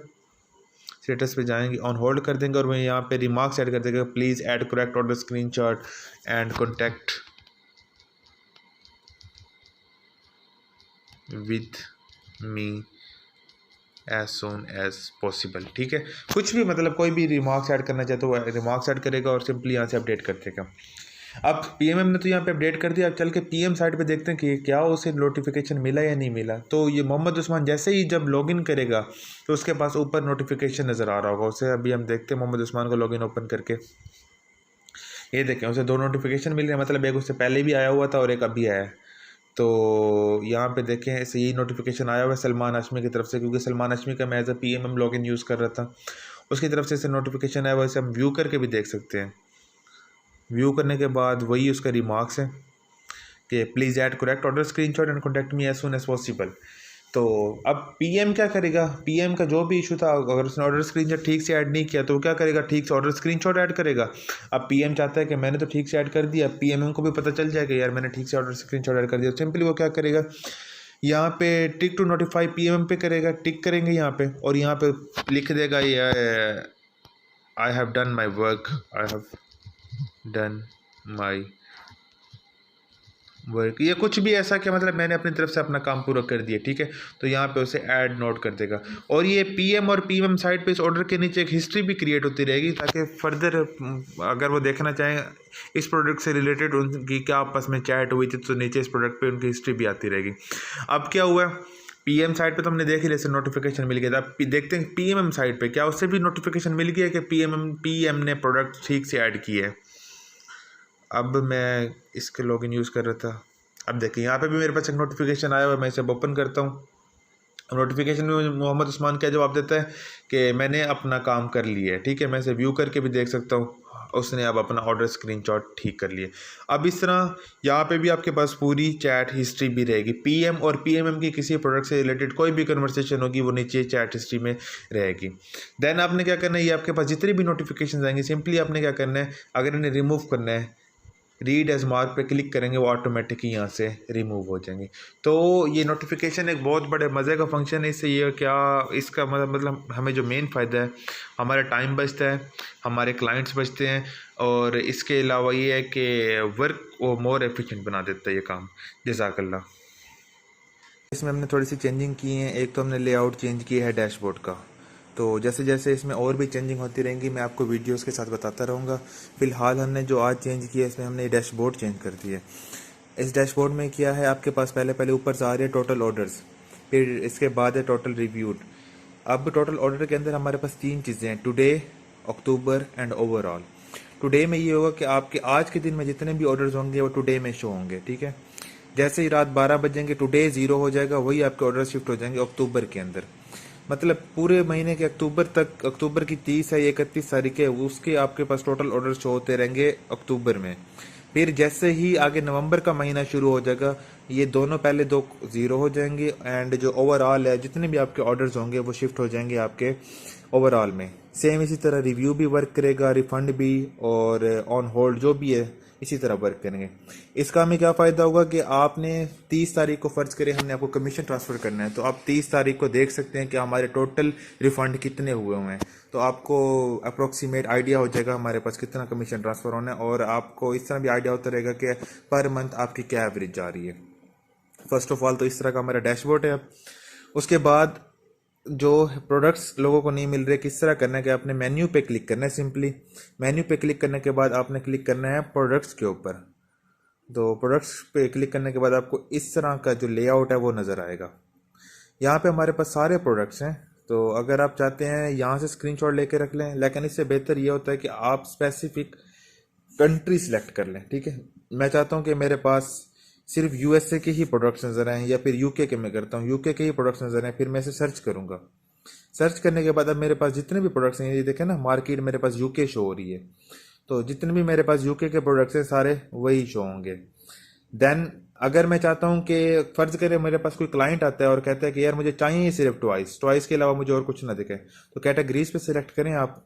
स्टेटस पे जाएंगे, ऑन होल्ड कर देंगे और मैं यहाँ पे रिमार्क्स ऐड कर देगा, please add correct order screenshot and contact with me as soon as possible, ठीक है। कुछ भी मतलब कोई भी रिमार्क्स ऐड करना चाहे तो वो रिमार्क्स ऐड करेगा और सिंपली यहाँ से अपडेट कर देगा। अब पीएमएम ने तो यहाँ पे अपडेट कर दिया, अब चल के पीएम साइट पे देखते हैं कि क्या उसे नोटिफिकेशन मिला या नहीं मिला। तो ये मोहम्मद उस्मान जैसे ही जब लॉगिन करेगा तो उसके पास ऊपर नोटिफिकेशन नज़र आ रहा होगा उसे। अभी हम देखते हैं मोहम्मद उस्मान को लॉगिन ओपन करके, ये देखें उसे 2 नोटिफिकेशन मिल रहे हैं, मतलब एक उससे पहले भी आया हुआ था और एक अभी आया है। तो यहाँ पे देखें ऐसे यही नोटिफिकेशन आया हुआ है सलमान हाशमी की तरफ से, क्योंकि सलमान हाशमी का मैं as a PMM login use कर रहा था, उसकी तरफ से इसे नोटिफिकेशन आया हुआ है। इसे हम व्यू करके भी देख सकते हैं। व्यू करने के बाद वही उसका रिमार्क्स है कि please add correct order screenshot and contact me as soon as possible. तो अब पीएम क्या करेगा, पीएम का जो भी इशू था, अगर उसने ऑर्डर स्क्रीनशॉट ठीक से ऐड नहीं किया तो वो क्या करेगा, ठीक से ऑर्डर स्क्रीनशॉट ऐड करेगा। अब पीएम चाहता है कि मैंने तो ठीक से ऐड कर दिया, पीएमएम को भी पता चल जाएगा यार मैंने ठीक से ऑर्डर स्क्रीनशॉट ऐड कर दिया। सिंपली वो क्या करेगा, यहाँ पे टिक टू नोटिफाई पीएमएम पे करेगा, टिक करेंगे यहाँ पे, और यहाँ पे लिख देगा ये I have done my work, I have done my work, ये कुछ भी ऐसा कि मतलब मैंने अपनी तरफ से अपना काम पूरा कर दिया, ठीक है। तो यहाँ पे उसे ऐड नोट कर देगा, और ये पीएम और पीएम साइड पे इस ऑर्डर के नीचे एक हिस्ट्री भी क्रिएट होती रहेगी, ताकि फर्दर अगर वो देखना चाहें इस प्रोडक्ट से रिलेटेड उनकी क्या आपस में चैट हुई थी, तो नीचे इस प्रोडक्ट पे उनकी हिस्ट्री भी आती रहेगी। अब क्या हुआ, पीएम साइड पे तो हमने देख ही जैसे नोटिफिकेशन मिल गया था। अब देखते हैं पीएमएम साइड पे क्या उससे भी नोटिफिकेशन मिल गया कि पीएम ने प्रोडक्ट ठीक से ऐड किए है। अब मैं इसके लॉगिन यूज़ कर रहा था, अब देखिए यहाँ पे भी मेरे पास एक नोटिफिकेशन आया हुआ है, मैं इसे ओपन करता हूँ। नोटिफिकेशन में मोहम्मद उस्मान क्या जवाब देता है कि मैंने अपना काम कर लिया है, ठीक है। मैं इसे व्यू करके भी देख सकता हूँ, उसने अब अपना ऑर्डर स्क्रीनशॉट ठीक कर लिया। अब इस तरह यहाँ पे भी आपके पास पूरी चैट हिस्ट्री भी रहेगी, पीएम और पीएमएम की किसी प्रोडक्ट से रिलेटेड कोई भी कन्वर्सेशन होगी वो नीचे चैट हिस्ट्री में रहेगी। देन आपने क्या करना है, ये आपके पास जितनी भी नोटिफिकेशन आएंगे सिंपली आपने क्या करना है, अगर इन्हें रिमूव करना है रीड एज मार्क पे क्लिक करेंगे, वो ऑटोमेटिक ही यहाँ से रिमूव हो जाएंगे। तो ये नोटिफिकेशन एक बहुत बड़े मज़े का फंक्शन है। इससे ये क्या, इसका मतलब हमें जो मेन फ़ायदा है, हमारा टाइम बचता है, हमारे क्लाइंट्स बचते हैं, और इसके अलावा ये है कि वर्क वो मोर एफिशिएंट बना देता है ये काम। जज़ाकल्लाह। इसमें हमने थोड़ी सी चेंजिंग की है, एक तो हमने लेआउट चेंज किया है डैशबोर्ड का, तो जैसे जैसे इसमें और भी चेंजिंग होती रहेंगी मैं आपको वीडियोस के साथ बताता रहूँगा। फ़िलहाल हमने जो आज चेंज किया है इसमें हमने ये डैशबोर्ड चेंज कर दिया है। इस डैशबोर्ड में क्या है, आपके पास पहले ऊपर से आ रहे हैं टोटल ऑर्डर्स, फिर इसके बाद है टोटल रिव्यूड। अब टोटल ऑर्डर के अंदर हमारे पास 3 चीज़ें हैं, today, October and overall. Today में ये होगा कि आपके आज के दिन में जितने भी ऑर्डर्स होंगे वो टुडे में शो होंगे, ठीक है। जैसे ही रात 12 बजेंगे टुडे 0 हो जाएगा, वही आपके ऑर्डर शिफ्ट हो जाएंगे अक्टूबर के अंदर। मतलब पूरे महीने के अक्टूबर तक, अक्टूबर की 30 है 31 तारीख है, उसके आपके पास टोटल ऑर्डर शो होते रहेंगे अक्टूबर में। फिर जैसे ही आगे नवंबर का महीना शुरू हो जाएगा, ये दोनों पहले 2 0 हो जाएंगे, एंड जो ओवरऑल है जितने भी आपके ऑर्डर्स होंगे वो शिफ्ट हो जाएंगे आपके ओवरऑल में। सेम इसी तरह रिव्यू भी वर्क करेगा, रिफंड भी, और ऑन होल्ड जो भी है इसी तरह वर्क करेंगे। इसका हमें क्या फ़ायदा होगा कि आपने 30 तारीख को फ़र्ज़ करें हमने आपको कमीशन ट्रांसफ़र करना है, तो आप 30 तारीख को देख सकते हैं कि हमारे टोटल रिफ़ंड कितने हुए हैं, तो आपको अप्रोक्सीमेट आइडिया हो जाएगा हमारे पास कितना कमीशन ट्रांसफ़र होना है, और आपको इस तरह भी आइडिया होता रहेगा कि पर मंथ आपकी क्या एवरेज जा रही है। फर्स्ट ऑफ ऑल तो इस तरह का हमारा डैशबोर्ड है। अब उसके बाद जो प्रोडक्ट्स लोगों को नहीं मिल रहे, किस तरह करना है कि आपने मेन्यू पे क्लिक करना है। सिंपली मेन्यू पे क्लिक करने के बाद आपने क्लिक करना है प्रोडक्ट्स के ऊपर। तो प्रोडक्ट्स पे क्लिक करने के बाद आपको इस तरह का जो लेआउट है वो नज़र आएगा। यहाँ पे हमारे पास सारे प्रोडक्ट्स हैं, तो अगर आप चाहते हैं यहाँ से स्क्रीनशॉट लेके रख लें, लेकिन इससे बेहतर ये होता है कि आप स्पेसिफिक कंट्री सेलेक्ट कर लें, ठीक है। मैं चाहता हूँ कि मेरे पास सिर्फ यूएसए के ही प्रोडक्ट्स नज़र आएँ, या फिर यूके के मैं करता हूँ यूके के ही प्रोडक्ट्स नज़र आएँ, फिर मैं इसे सर्च करूँगा। सर्च करने के बाद अब मेरे पास जितने भी प्रोडक्ट्स हैं, ये देखें ना मार्केट मेरे पास यूके शो हो रही है, तो जितने भी मेरे पास यूके के प्रोडक्ट्स हैं सारे वही शो होंगे। देन अगर मैं चाहता हूँ कि फ़र्ज़ करें मेरे पास कोई क्लाइंट आता है और कहता है कि यार मुझे चाहिए सिर्फ ट्वाइस के अलावा मुझे और कुछ ना दिखे, तो कैटेगरीज पे सिलेक्ट करें आप।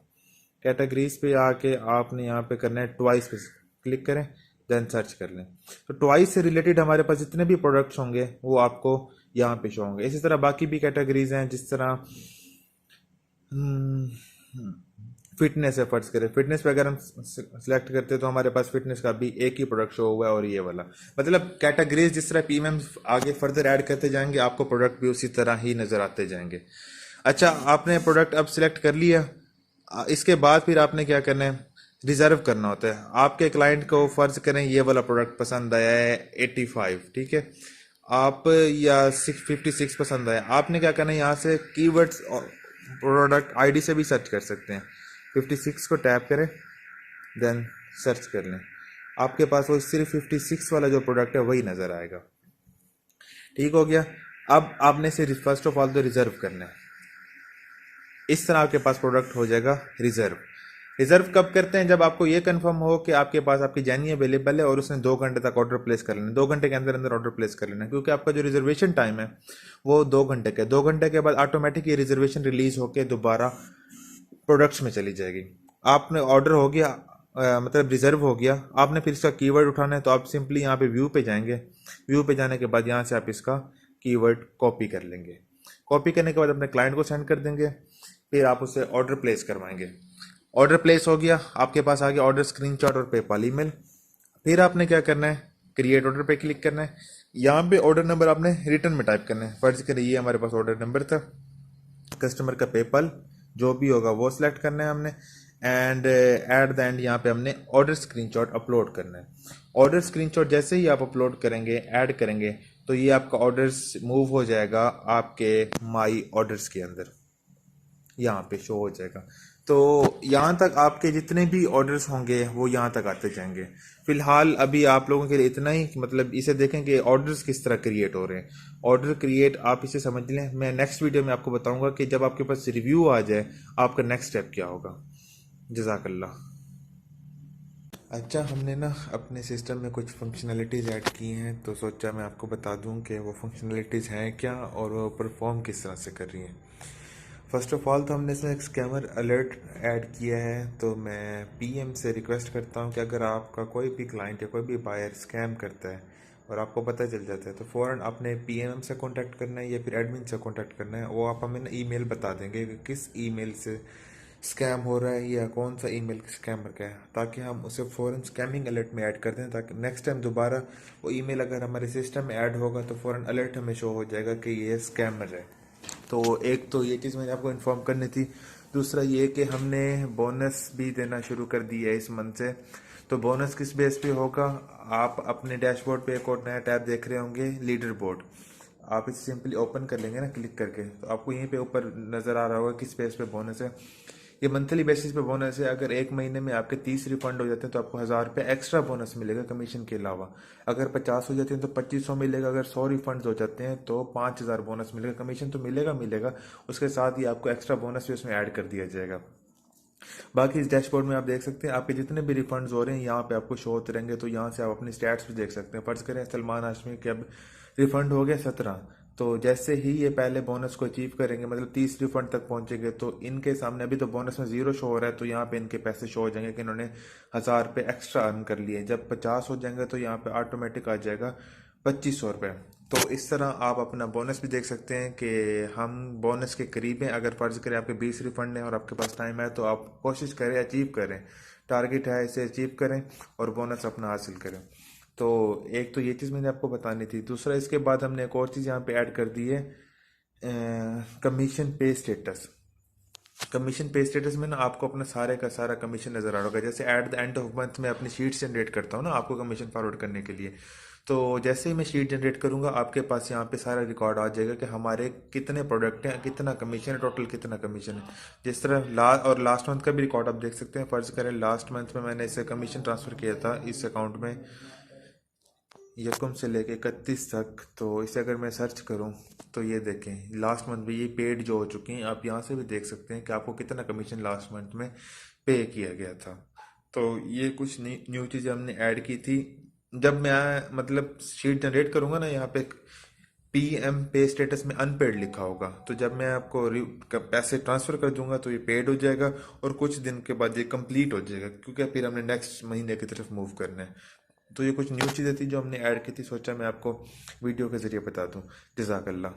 कैटेगरीज पे आके आपने यहाँ पे करना है ट्वाइस पे क्लिक करें, देन सर्च कर लें। तो ट्वाइस से रिलेटेड हमारे पास जितने भी प्रोडक्ट्स होंगे वो आपको यहाँ पे शो होंगे। इसी तरह बाकी भी कैटेगरीज हैं, जिस तरह फिटनेस है, फर्ज करें फिटनेस पे अगर हम सिलेक्ट करते हैं तो हमारे पास फिटनेस का भी एक ही प्रोडक्ट शो हुआ है, और ये वाला। मतलब कैटेगरीज जिस तरह पीएमएम आगे फर्दर ऐड करते जाएंगे आपको प्रोडक्ट भी उसी तरह ही नज़र आते जाएंगे। अच्छा, आपने प्रोडक्ट अब सिलेक्ट कर लिया, इसके बाद फिर आपने क्या करना है, रिजर्व करना होता है। आपके क्लाइंट को फ़र्ज करें ये वाला प्रोडक्ट पसंद आया है 85, ठीक है, आप या 656 पसंद आया, आपने क्या करना है, यहाँ से कीवर्ड्स प्रोडक्ट आईडी से भी सर्च कर सकते हैं। 56 को टैप करें, देन सर्च कर लें, आपके पास वो सिर्फ 56 वाला जो प्रोडक्ट है वही नज़र आएगा। ठीक हो गया। अब आपने से फर्स्ट ऑफ ऑल तो रिजर्व करना है, इस तरह आपके पास प्रोडक्ट हो जाएगा रिजर्व। रिजर्व कब करते हैं? जब आपको ये कंफर्म हो कि आपके पास आपकी जैनी अवेलेबल है और उसने 2 घंटे तक ऑर्डर प्लेस कर लेना, 2 घंटे के अंदर अंदर ऑर्डर प्लेस कर लेना, क्योंकि आपका जो रिजर्वेशन टाइम है वो 2 घंटे का है। 2 घंटे के बाद ऑटोमेटिक ये रिजर्वेशन रिलीज होकर दोबारा प्रोडक्ट्स में चली जाएगी। आपने ऑर्डर हो गया, मतलब रिजर्व हो गया, आपने फिर इसका कीवर्ड उठाना है तो आप सिंपली यहाँ पे व्यू पे जाएंगे। व्यू पे जाने के बाद यहाँ से आप इसका कीवर्ड कॉपी कर लेंगे। कॉपी करने के बाद अपने क्लाइंट को सेंड कर देंगे, फिर आप उससे ऑर्डर प्लेस करवाएंगे। ऑर्डर प्लेस हो गया, आपके पास आ गया ऑर्डर स्क्रीनशॉट और पेपाल ईमेल। फिर आपने क्या करना है, क्रिएट ऑर्डर पे क्लिक करना है। यहाँ पे ऑर्डर नंबर आपने रिटर्न में टाइप करना है। फर्ज करिए ये हमारे पास ऑर्डर नंबर था, कस्टमर का पेपाल जो भी होगा वो सिलेक्ट करना है हमने, एंड एट द एंड यहाँ पे हमने ऑर्डर स्क्रीनशॉट अपलोड करना है। ऑर्डर स्क्रीनशॉट जैसे ही आप अपलोड करेंगे, ऐड करेंगे, तो ये आपका ऑर्डर्स मूव हो जाएगा आपके माई ऑर्डर्स के अंदर, यहाँ पे शो हो जाएगा। तो यहाँ तक आपके जितने भी ऑर्डर्स होंगे वो यहाँ तक आते जाएंगे। फिलहाल अभी आप लोगों के लिए इतना ही, मतलब इसे देखें कि ऑर्डर्स किस तरह क्रिएट हो रहे हैं। ऑर्डर क्रिएट आप इसे समझ लें, मैं नेक्स्ट वीडियो में आपको बताऊंगा कि जब आपके पास रिव्यू आ जाए आपका नेक्स्ट स्टेप क्या होगा। जज़ाकल्लाह। अच्छा, हमने ना अपने सिस्टम में कुछ फंक्शनलिटीज़ ऐड की हैं, तो सोचा मैं आपको बता दूं कि वो फंक्शनलिटीज़ हैं क्या और वो परफॉर्म किस तरह से कर रही हैं। फ़र्स्ट ऑफ़ ऑल तो हमने इसमें एक स्कैमर अलर्ट ऐड किया है। तो मैं पीएम से रिक्वेस्ट करता हूं कि अगर आपका कोई भी क्लाइंट या कोई भी बायर स्कैम करता है और आपको पता चल जाता है, तो फ़ौरन आपने पीएम से कांटेक्ट करना है या फिर एडमिन से कांटेक्ट करना है। वो आप हमें ना ईमेल बता देंगे कि किस ईमेल से स्कैम हो रहा है या कौन सा ईमेल स्कैमर का है, ताकि हम उसे फ़ौरन स्कैमिंग अलर्ट में ऐड कर दें, ताकि नेक्स्ट टाइम दोबारा वो ईमेल अगर हमारे सिस्टम में ऐड होगा तो फ़ौरन अलर्ट हमें शो हो जाएगा कि ये स्कैमर है। तो एक तो ये चीज़ मैंने आपको इन्फॉर्म करनी थी। दूसरा ये कि हमने बोनस भी देना शुरू कर दिया है इस मंथ से। तो बोनस किस बेस पे होगा, आप अपने डैशबोर्ड पे एक और नया टैब देख रहे होंगे, लीडर बोर्ड। आप इसे सिंपली ओपन कर लेंगे ना क्लिक करके, तो आपको यहीं पे ऊपर नज़र आ रहा होगा किस बेस पे बोनस है। ये मंथली बेसिस पे बोनस है। अगर एक महीने में आपके 30 रिफंड हो जाते हैं तो आपको 1000 रुपये एक्स्ट्रा बोनस मिलेगा कमीशन के अलावा। अगर 50 हो जाते हैं तो 2500 मिलेगा। अगर 100 रिफंड हो जाते हैं तो 5000 बोनस मिलेगा। कमीशन तो मिलेगा, उसके साथ ही आपको एक्स्ट्रा बोनस भी उसमें ऐड कर दिया जाएगा। बाकी इस डैशबोर्ड में आप देख सकते हैं आपके जितने भी रिफंड्स हो रहे हैं यहाँ पे आपको शो होते रहेंगे। तो यहाँ से आप अपनी स्टैट्स भी देख सकते हैं। फर्ज करें सलमान हाशमी के अब रिफंड हो गया 17, तो जैसे ही ये पहले बोनस को अचीव करेंगे, मतलब 30 रिफंड तक पहुंचेंगे, तो इनके सामने अभी तो बोनस में 0 शो हो रहा है, तो यहाँ पे इनके पैसे शो हो जाएंगे कि इन्होंने 1000 रुपये एक्स्ट्रा अर्न कर लिए। जब 50 हो जाएंगे तो यहाँ पे ऑटोमेटिक आ जाएगा 2500 रुपये। तो इस तरह आप अपना बोनस भी देख सकते हैं कि हम बोनस के करीब हैं। अगर फर्ज करें आपके 20 रिफंड हैं और आपके पास टाइम है तो आप कोशिश करें, अचीव करें, टारगेट है इसे अचीव करें और बोनस अपना हासिल करें। तो एक तो ये चीज़ मैंने आपको बतानी थी। दूसरा, इसके बाद हमने एक और चीज़ यहाँ पे ऐड कर दी है, कमीशन पे स्टेटस। कमीशन पे स्टेटस में ना आपको अपना सारे का सारा कमीशन नज़र आ रहा होगा। जैसे at the end of month में अपनी शीट जनरेट करता हूँ ना आपको कमीशन फॉरवर्ड करने के लिए, तो जैसे ही मैं शीट जनरेट करूंगा आपके पास यहाँ पे सारा रिकॉर्ड आ जाएगा कि हमारे कितने प्रोडक्ट हैं, कितना कमीशन है, टोटल कितना कमीशन है। जिस तरह लास्ट मंथ का भी रिकॉर्ड आप देख सकते हैं। फर्ज करें लास्ट मंथ में मैंने इसे कमीशन ट्रांसफ़र किया था इस अकाउंट में यकम से लेके 31 तक। तो इसे अगर मैं सर्च करूं तो ये देखें लास्ट मंथ में ये पेड जो हो चुकी हैं। आप यहाँ से भी देख सकते हैं कि आपको कितना कमीशन लास्ट मंथ में पे किया गया था। तो ये कुछ न्यू चीज़ें हमने ऐड की थी। जब मैं मतलब शीट जनरेट करूंगा ना, यहाँ पे पीएम पे स्टेटस में अनपेड लिखा होगा, तो जब मैं आपको पैसे ट्रांसफ़र कर दूंगा तो ये पेड हो जाएगा और कुछ दिन के बाद ये कंप्लीट हो जाएगा, क्योंकि फिर हमने नेक्स्ट महीने की तरफ मूव करना है। तो ये कुछ न्यू चीज़ें थी जो हमने ऐड की थी, सोचा मैं आपको वीडियो के ज़रिए बता दूं। जज़ाकल्लाह।